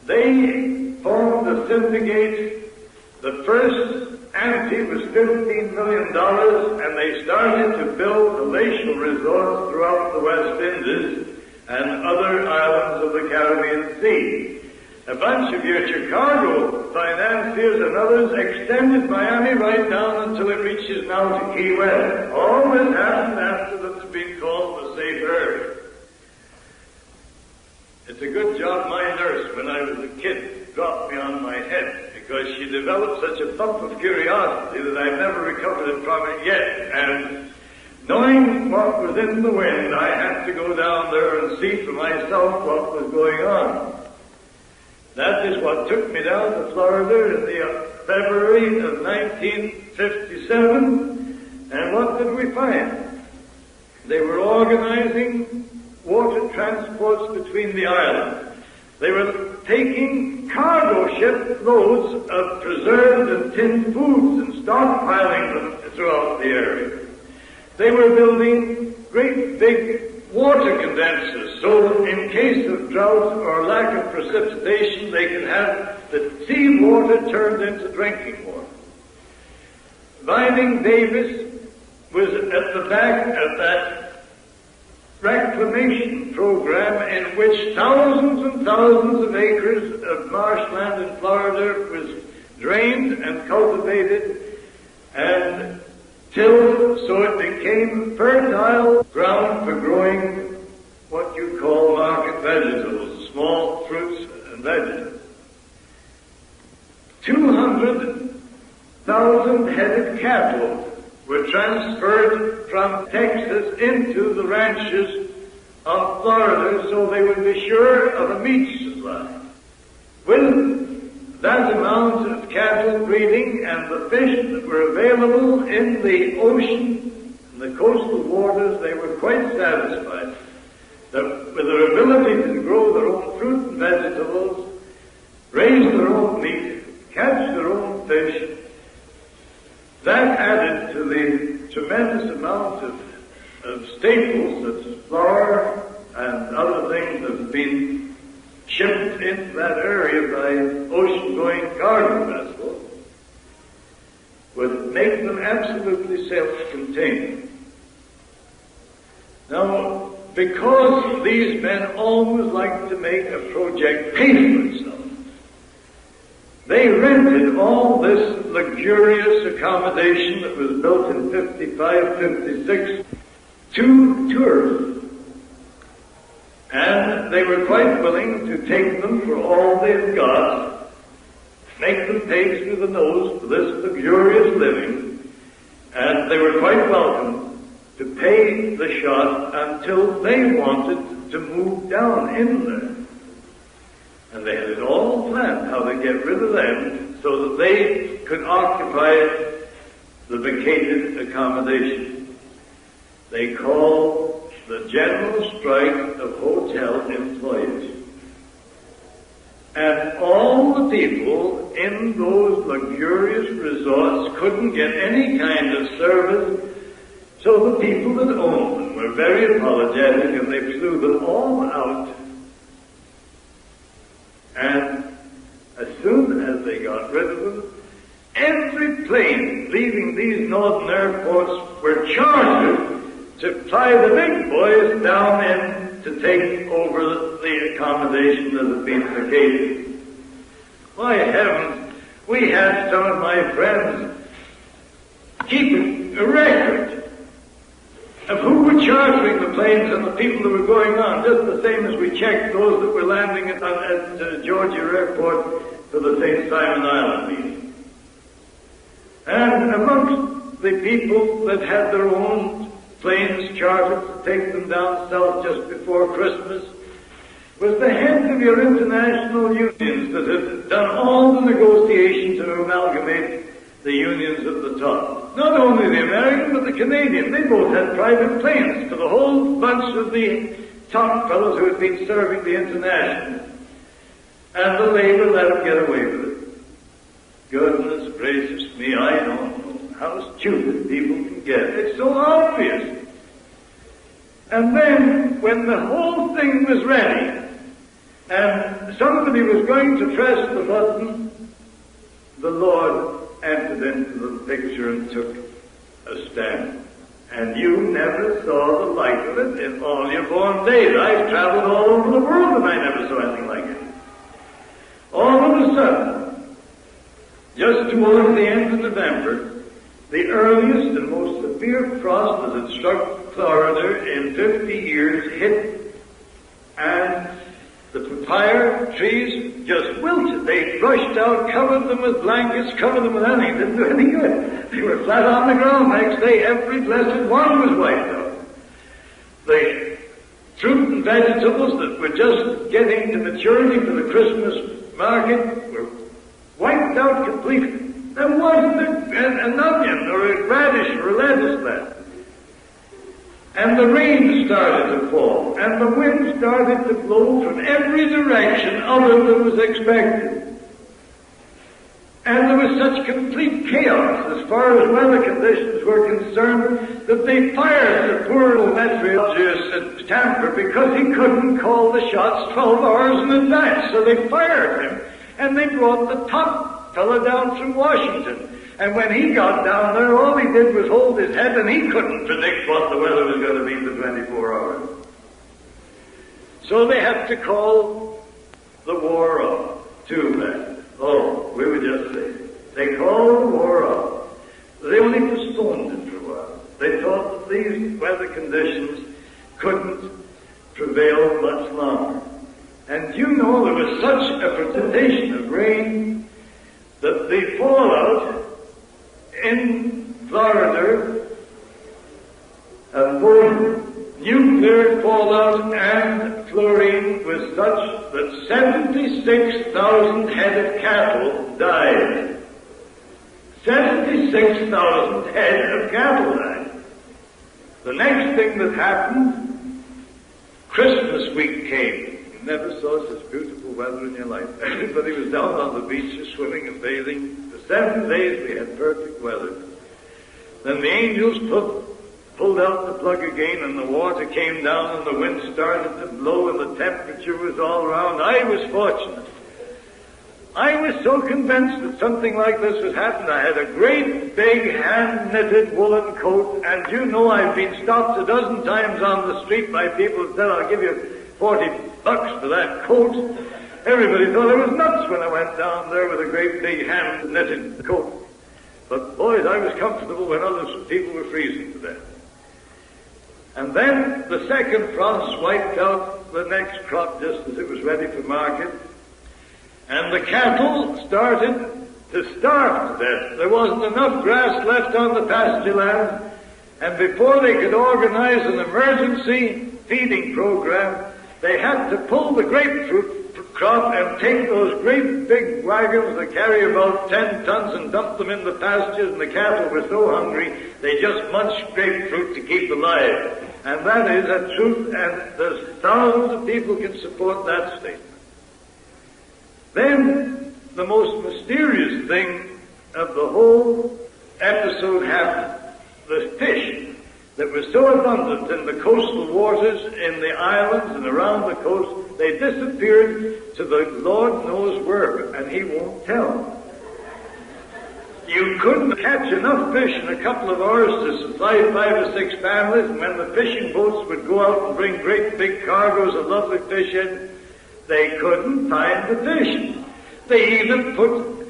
They formed a syndicate. The first ante was $15 million, and they started to build palatial resorts throughout the West Indies and other islands of the Caribbean Sea. A bunch of your Chicago financiers and others extended Miami right down until it reaches now to Key West. All this happened after it's been called the safe area. It's a good job my nurse, when I was a kid, dropped me on my head, because she developed such a thump of curiosity that I've never recovered it from it yet. And knowing what was in the wind, I had to go down there and see for myself what was going on. That is what took me down to Florida in the February of 1957. And what did we find? They were organizing water transports between the islands. They were taking cargo ship loads of preserved and tinned foods and stockpiling them throughout the area. They were building great big water condensers, so in case of drought or lack of precipitation, they can have the sea water turned into drinking water. Vining Davis was at the back of that reclamation program in which thousands and thousands of acres of marshland in Florida was drained and cultivated and tilled so it became fertile ground for growing what you call market vegetables, small fruits and vegetables. 200,000 headed cattle were transferred from Texas into the ranches of Florida so they would be sure of a meat supply. With that amount of cattle breeding and the fish that were available in the ocean and the coastal waters, they were quite satisfied that with their ability to grow their own fruit and vegetables, raise their own meat, catch their own fish, that added to the tremendous amount of staples, such as flour and other things that have been shipped into that area by ocean-going cargo vessels, would make them absolutely self-contained. Now, because these men always like to make a project pay for itself, they rented all this luxurious accommodation that was built in 55, 56 to tourists. And they were quite willing to take them for all they've got, make them pay through the nose for this luxurious living, and they were quite welcome to pay the shot until they wanted to move down in there. And they had it all planned, how to get rid of them so that they could occupy the vacated accommodation. They called the general strike of hotel employees. And all the people in those luxurious resorts couldn't get any kind of service So the people that owned them were very apologetic, and they flew them all out. And as soon as they got rid of them, every plane leaving these northern airports were chartered to fly the big boys down in to take over the accommodation that had been vacated. Why heavens, we had some of my friends keeping a record of who were chartering the planes and the people that were going on, just the same as we checked those that were landing at Georgia Airport for the St. Simon Island meeting. And amongst the people that had their own planes chartered to take them down south just before Christmas was the heads of your international unions that had done all the negotiations to amalgamate the unions at the top. Not only the American, but the Canadian. They both had private planes for the whole bunch of the top fellows who had been serving the international. And the Labour let them get away with it. Goodness gracious me, I don't know how stupid people can get. It's so obvious. And then, when the whole thing was ready, and somebody was going to press the button, the Lord entered into the picture and took a stand. And you never saw the like of it in all your born days. I've traveled all over the world and I never saw anything like it. All of a sudden, just towards the end of November, the earliest and most severe frost that had struck Florida in 50 years hit, and the papaya trees just wilted. They rushed out, covered them with blankets, covered them with anything. Didn't do any good. They were flat on the ground. Next day, every blessed one was wiped out. The fruit and vegetables that were just getting to maturity for the Christmas market were wiped out completely. There wasn't an onion or a radish or a lettuce left. And the rain started to fall, and the wind started to blow from every direction other than was expected. And there was such complete chaos as far as weather conditions were concerned that they fired the poor little meteorologist at Tampa because he couldn't call the shots 12 hours in advance. So they fired him, and they brought the top fella down from Washington. And when he got down there, all he did was hold his head, and he couldn't predict what the weather was going to be for 24 hours. So they had to call the war off. Too bad. Oh, we were just saying. They called the war off. They only postponed it for a while. They thought that these weather conditions couldn't prevail much longer. And you know, there was such a precipitation of rain that the fallout in Florida, both nuclear fallout and fluorine, was such that 76,000 head of cattle died. 76,000 head of cattle died. The next thing that happened, Christmas week came. You never saw such beautiful weather in your life. Everybody was down on the beaches swimming and bathing. For 7 days we had perfect weather. Then the angels pulled out the plug again, and the water came down, and the wind started to blow, and the temperature was all around. I was fortunate. I was so convinced that something like this would happen. I had a great big hand-knitted woolen coat, and you know I've been stopped a dozen times on the street by people who said, I'll give you $40 for that coat. Everybody thought I was nuts when I went down there with a great big hand-knitted coat. But boys, I was comfortable when other people were freezing to death. And then the second frost wiped out the next crop just as it was ready for market. And the cattle started to starve to death. There wasn't enough grass left on the pasture land. And before they could organize an emergency feeding program, they had to pull the grapefruit crop and take those great big wagons that carry about 10 tons and dump them in the pastures, and the cattle were so hungry they just munched grapefruit to keep alive. And that is a truth, and there's thousands of people can support that statement. Then the most mysterious thing of the whole episode happened. The fish that were so abundant in the coastal waters, in the islands and around the coast, they disappeared to the Lord knows where, and he won't tell. You couldn't catch enough fish in a couple of hours to supply 5 or 6 families, and when the fishing boats would go out and bring great big cargoes of lovely fish in, they couldn't find the fish. They even put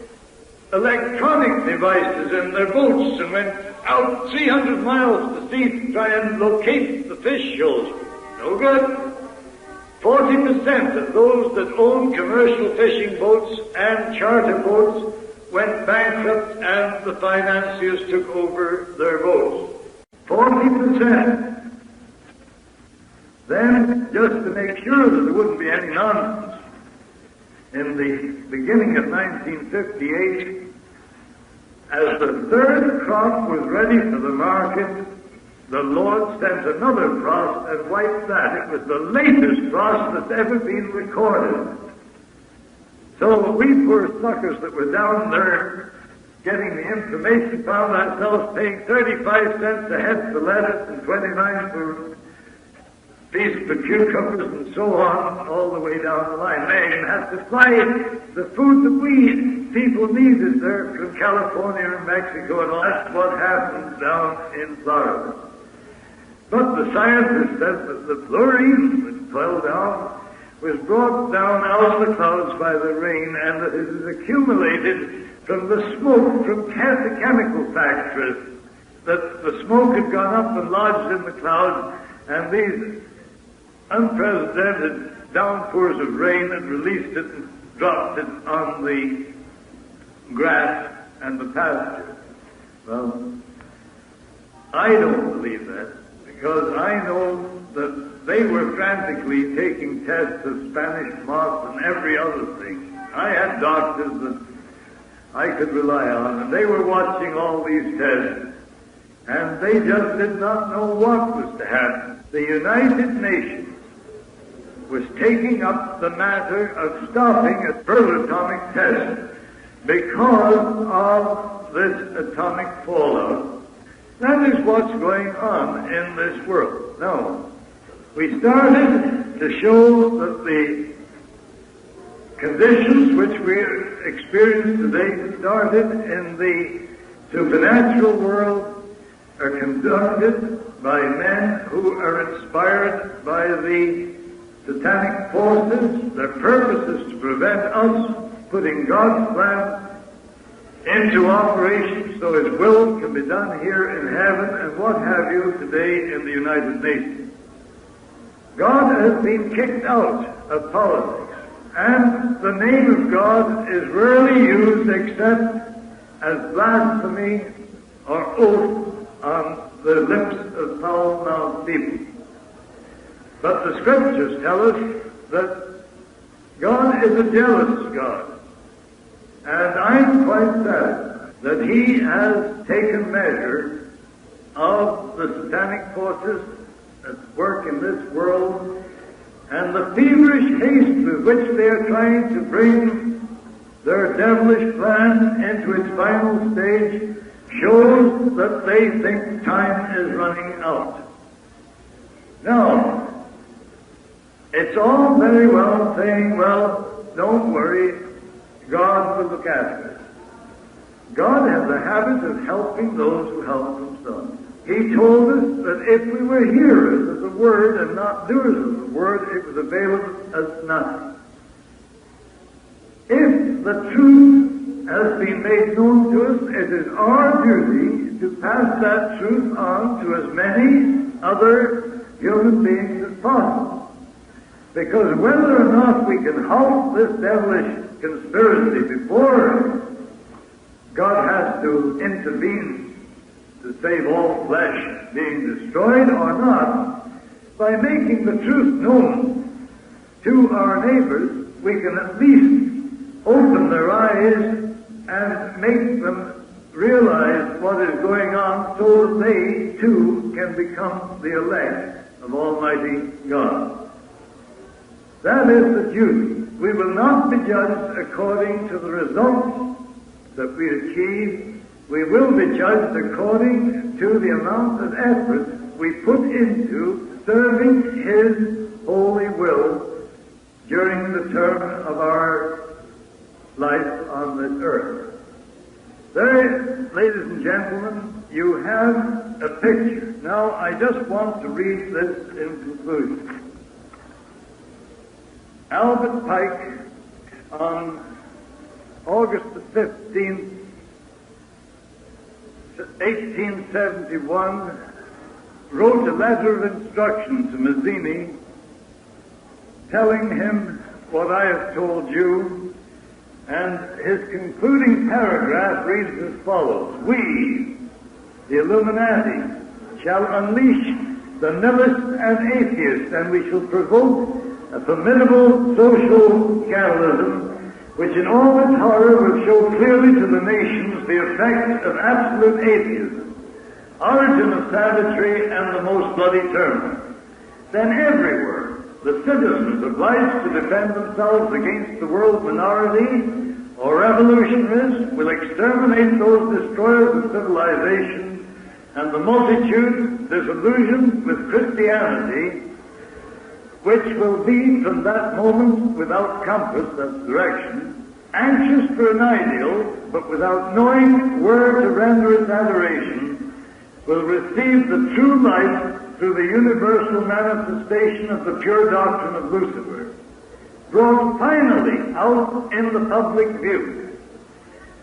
electronic devices in their boats and went out 300 miles to sea to try and locate the fish shoals. No good. 40% of those that owned commercial fishing boats and charter boats went bankrupt, and the financiers took over their boats. 40%. Then, just to make sure that there wouldn't be any nonsense, in the beginning of 1958, as the third crop was ready for the market, the Lord sent another frost and wiped that. It was the latest frost that's ever been recorded. So we poor suckers that were down there getting the information found ourselves paying 35 cents a head for lettuce and 29 for fees for cucumbers and so on, all the way down the line. They even had to fly the food that we people needed there from California and Mexico and all. That's what happened down in Florida. But the scientists said that the fluorine that fell down was brought down out of the clouds by the rain, and that it is accumulated from the smoke from the chemical factories, that the smoke had gone up and lodged in the clouds, and these unprecedented downpours of rain had released it and dropped it on the grass and the pasture. Well, I don't believe that, because I know that they were frantically taking tests of Spanish moss and every other thing. I had doctors that I could rely on, and they were watching all these tests, and they just did not know what was to happen. The United Nations was taking up the matter of stopping a further atomic test because of this atomic fallout. That is what's going on in this world. Now, we started to show that the conditions which we experience today started in the supernatural world are conducted by men who are inspired by the satanic forces. Their purpose is to prevent us putting God's plan into operation so His will can be done here in heaven and what have you today in the United Nations. God has been kicked out of politics, and the name of God is rarely used except as blasphemy or oath on the lips of foul-mouthed people. But the Scriptures tell us that God is a jealous God, and I'm quite sad that He has taken measure of the satanic forces that work in this world, and the feverish haste with which they are trying to bring their devilish plan into its final stage shows that they think time is running out. Now, it's all very well saying, well, don't worry, God will look after it. God has a habit of helping those who help themselves. He told us that if we were hearers of the Word and not doers of the Word, it would avail us nothing. If the truth has been made known to us, it is our duty to pass that truth on to as many other human beings as possible. Because whether or not we can halt this devilish conspiracy before God has to intervene to save all flesh being destroyed or not, by making the truth known to our neighbors, we can at least open their eyes and make them realize what is going on so that they too can become the elect of Almighty God. That is the duty. We will not be judged according to the results that we achieve. We will be judged according to the amount of effort we put into serving His holy will during the term of our life on this earth. There, ladies and gentlemen, you have a picture. Now, I just want to read this in conclusion. Albert Pike, on August the 15th, 1871, wrote a letter of instruction to Mazzini, telling him what I have told you, and his concluding paragraph reads as follows: "We, the Illuminati, shall unleash the nihilist and atheist, and we shall provoke a formidable social catalysm, which in all its horror will show clearly to the nations the effect of absolute atheism, origin of savagery, and the most bloody turmoil. Then everywhere the citizens obliged to defend themselves against the world minority or revolutionaries will exterminate those destroyers of civilization, and the multitude disillusioned with Christianity, which will be from that moment without compass, that's direction, anxious for an ideal, but without knowing where to render its adoration, will receive the true light through the universal manifestation of the pure doctrine of Lucifer, brought finally out in the public view,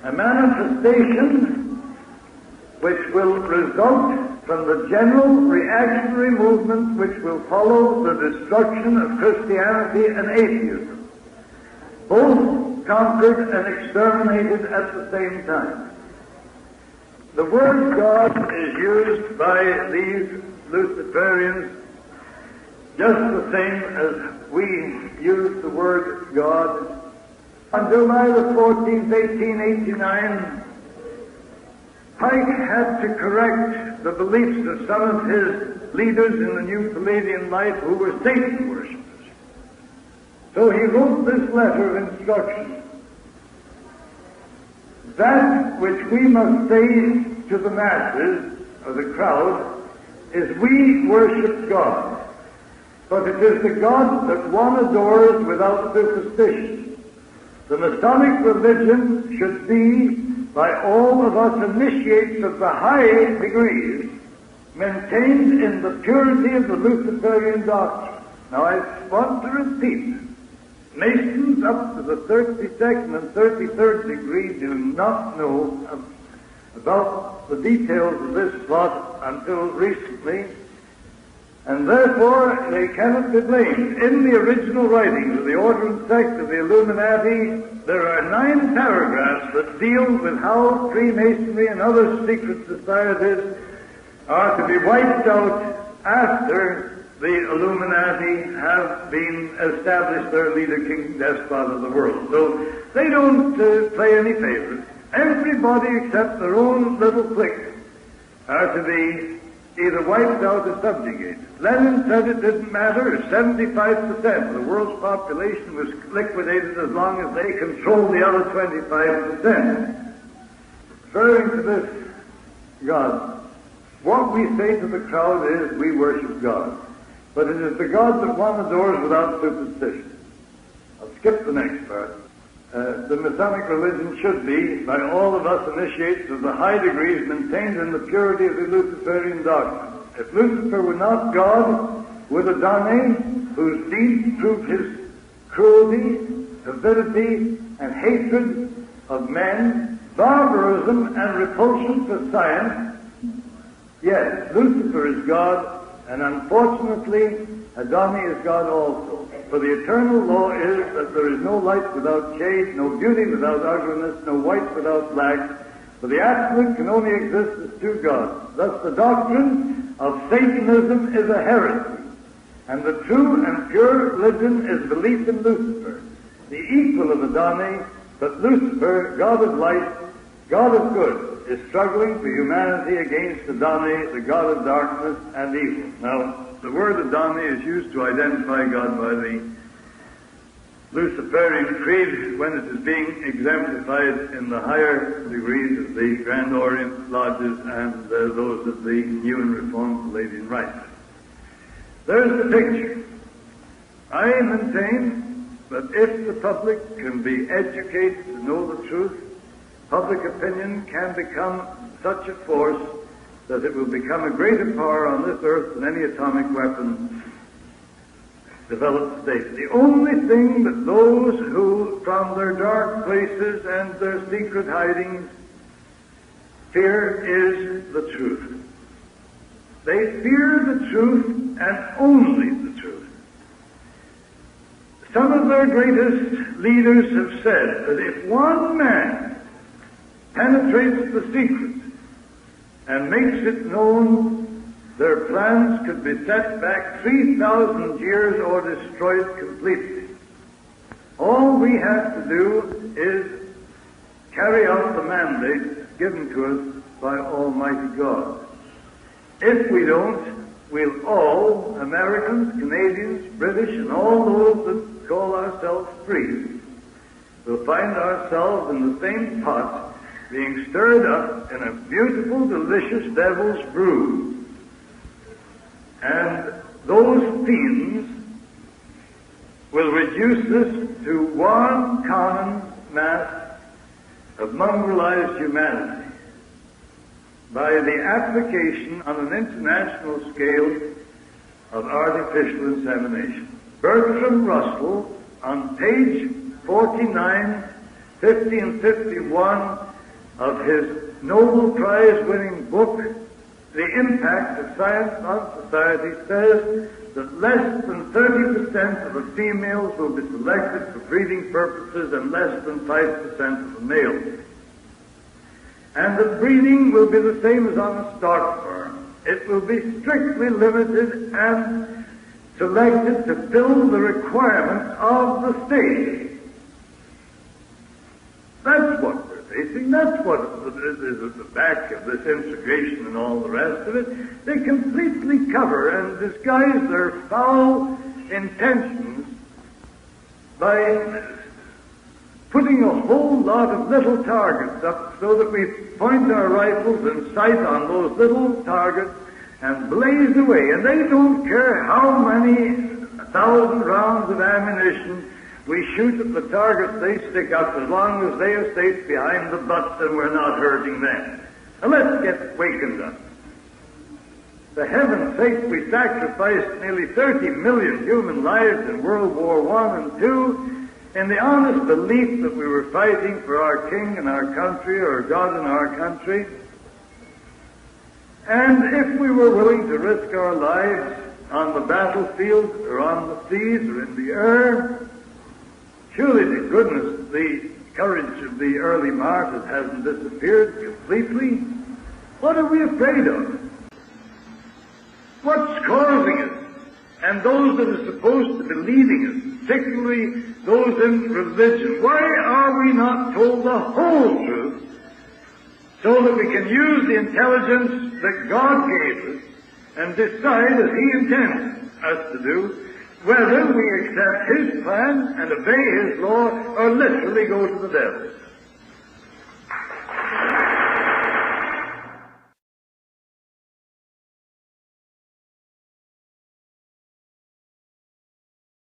a manifestation which will result from the general reactionary movement which will follow the destruction of Christianity and atheism, both conquered and exterminated at the same time." The word God is used by these Luciferians just the same as we use the word God. On July the 14th, 1889, Pike had to correct the beliefs of some of his leaders in the New Palladian life who were Satan worshippers. So he wrote this letter of instruction: "That which we must say to the masses, or the crowd, is we worship God, but it is the God that one adores without superstition. The Masonic religion should be, by all of us initiates of the high degrees, maintained in the purity of the Luciferian doctrine." Now I want to repeat, Masons up to the 32nd and 33rd degree do not know about the details of this plot until recently, and therefore they cannot be blamed. In the original writings of the Order and Sect of the Illuminati, there are 9 paragraphs that deal with how Freemasonry and other secret societies are to be wiped out after the Illuminati have been established their leader, king, despot of the world. So they don't play any favorites. Everybody except their own little clique are to be either wiped out or subjugated. Lenin said it didn't matter if 75% of the world's population was liquidated as long as they controlled the other 25%. Referring to this God, what we say to the crowd is, we worship God, but it is the God that one adores without superstition. I'll skip the next part. The Masonic religion should be, by all of us initiates of the high degrees, maintained in the purity of the Luciferian doctrine. If Lucifer were not God, would Adonai, whose deeds prove his cruelty, avidity, and hatred of men, barbarism, and repulsion for science? Yes, Lucifer is God, and unfortunately, Adonai is God also. For the eternal law is that there is no light without shade, no beauty without ugliness, no white without black. For the absolute can only exist as two gods. Thus the doctrine of Satanism is a heresy, and the true and pure religion is belief in Lucifer, the equal of Adonai, but Lucifer, God of light, God of good, is struggling for humanity against Adonai, the God of darkness and evil. Now, the word Adonai is used to identify God by the Luciferian creed when it is being exemplified in the higher degrees of the Grand Orient Lodges and those of the New and Reformed Palladian Rites. There's the picture. I maintain that if the public can be educated to know the truth, public opinion can become such a force that it will become a greater power on this earth than any atomic weapon developed today. The only thing that those who, from their dark places and their secret hidings, fear is the truth. They fear the truth and only the truth. Some of their greatest leaders have said that if one man penetrates the secret and makes it known, their plans could be set back 3,000 years or destroyed completely. All we have to do is carry out the mandate given to us by Almighty God. If we don't, we'll all, Americans, Canadians, British, and all those that call ourselves free, will find ourselves in the same pot, being stirred up in a beautiful, delicious devil's brew. And those fiends will reduce us to one common mass of mongrelized humanity by the application on an international scale of artificial insemination. Bertrand Russell, on page 49, 50, and 51 of his Nobel Prize-winning book, The Impact of Science on Society, says that less than 30% of the females will be selected for breeding purposes and less than 5% of the males. And the breeding will be the same as on a stock farm. It will be strictly limited and selected to fill the requirements of the state. That's what we're facing. That's what is at the back of this integration and all the rest of it. They completely cover and disguise their foul intentions by putting a whole lot of little targets up so that we point our rifles and sight on those little targets and blaze away. And they don't care how many 1,000 rounds of ammunition we shoot at the targets they stick up, as long as they are safe behind the butts and we're not hurting them. Now let's get wakened up. For heaven's sake, we sacrificed nearly 30 million human lives in World War I and II in the honest belief that we were fighting for our king and our country, or God and our country. And if we were willing to risk our lives on the battlefield or on the seas or in the air, surely to goodness the courage of the early martyrs hasn't disappeared completely. What are we afraid of? What's causing it? And those that are supposed to be leading us, particularly those in religion, why are we not told the whole truth so that we can use the intelligence that God gave us and decide as He intends us to do, whether we accept His plan and obey His law or literally go to the devil?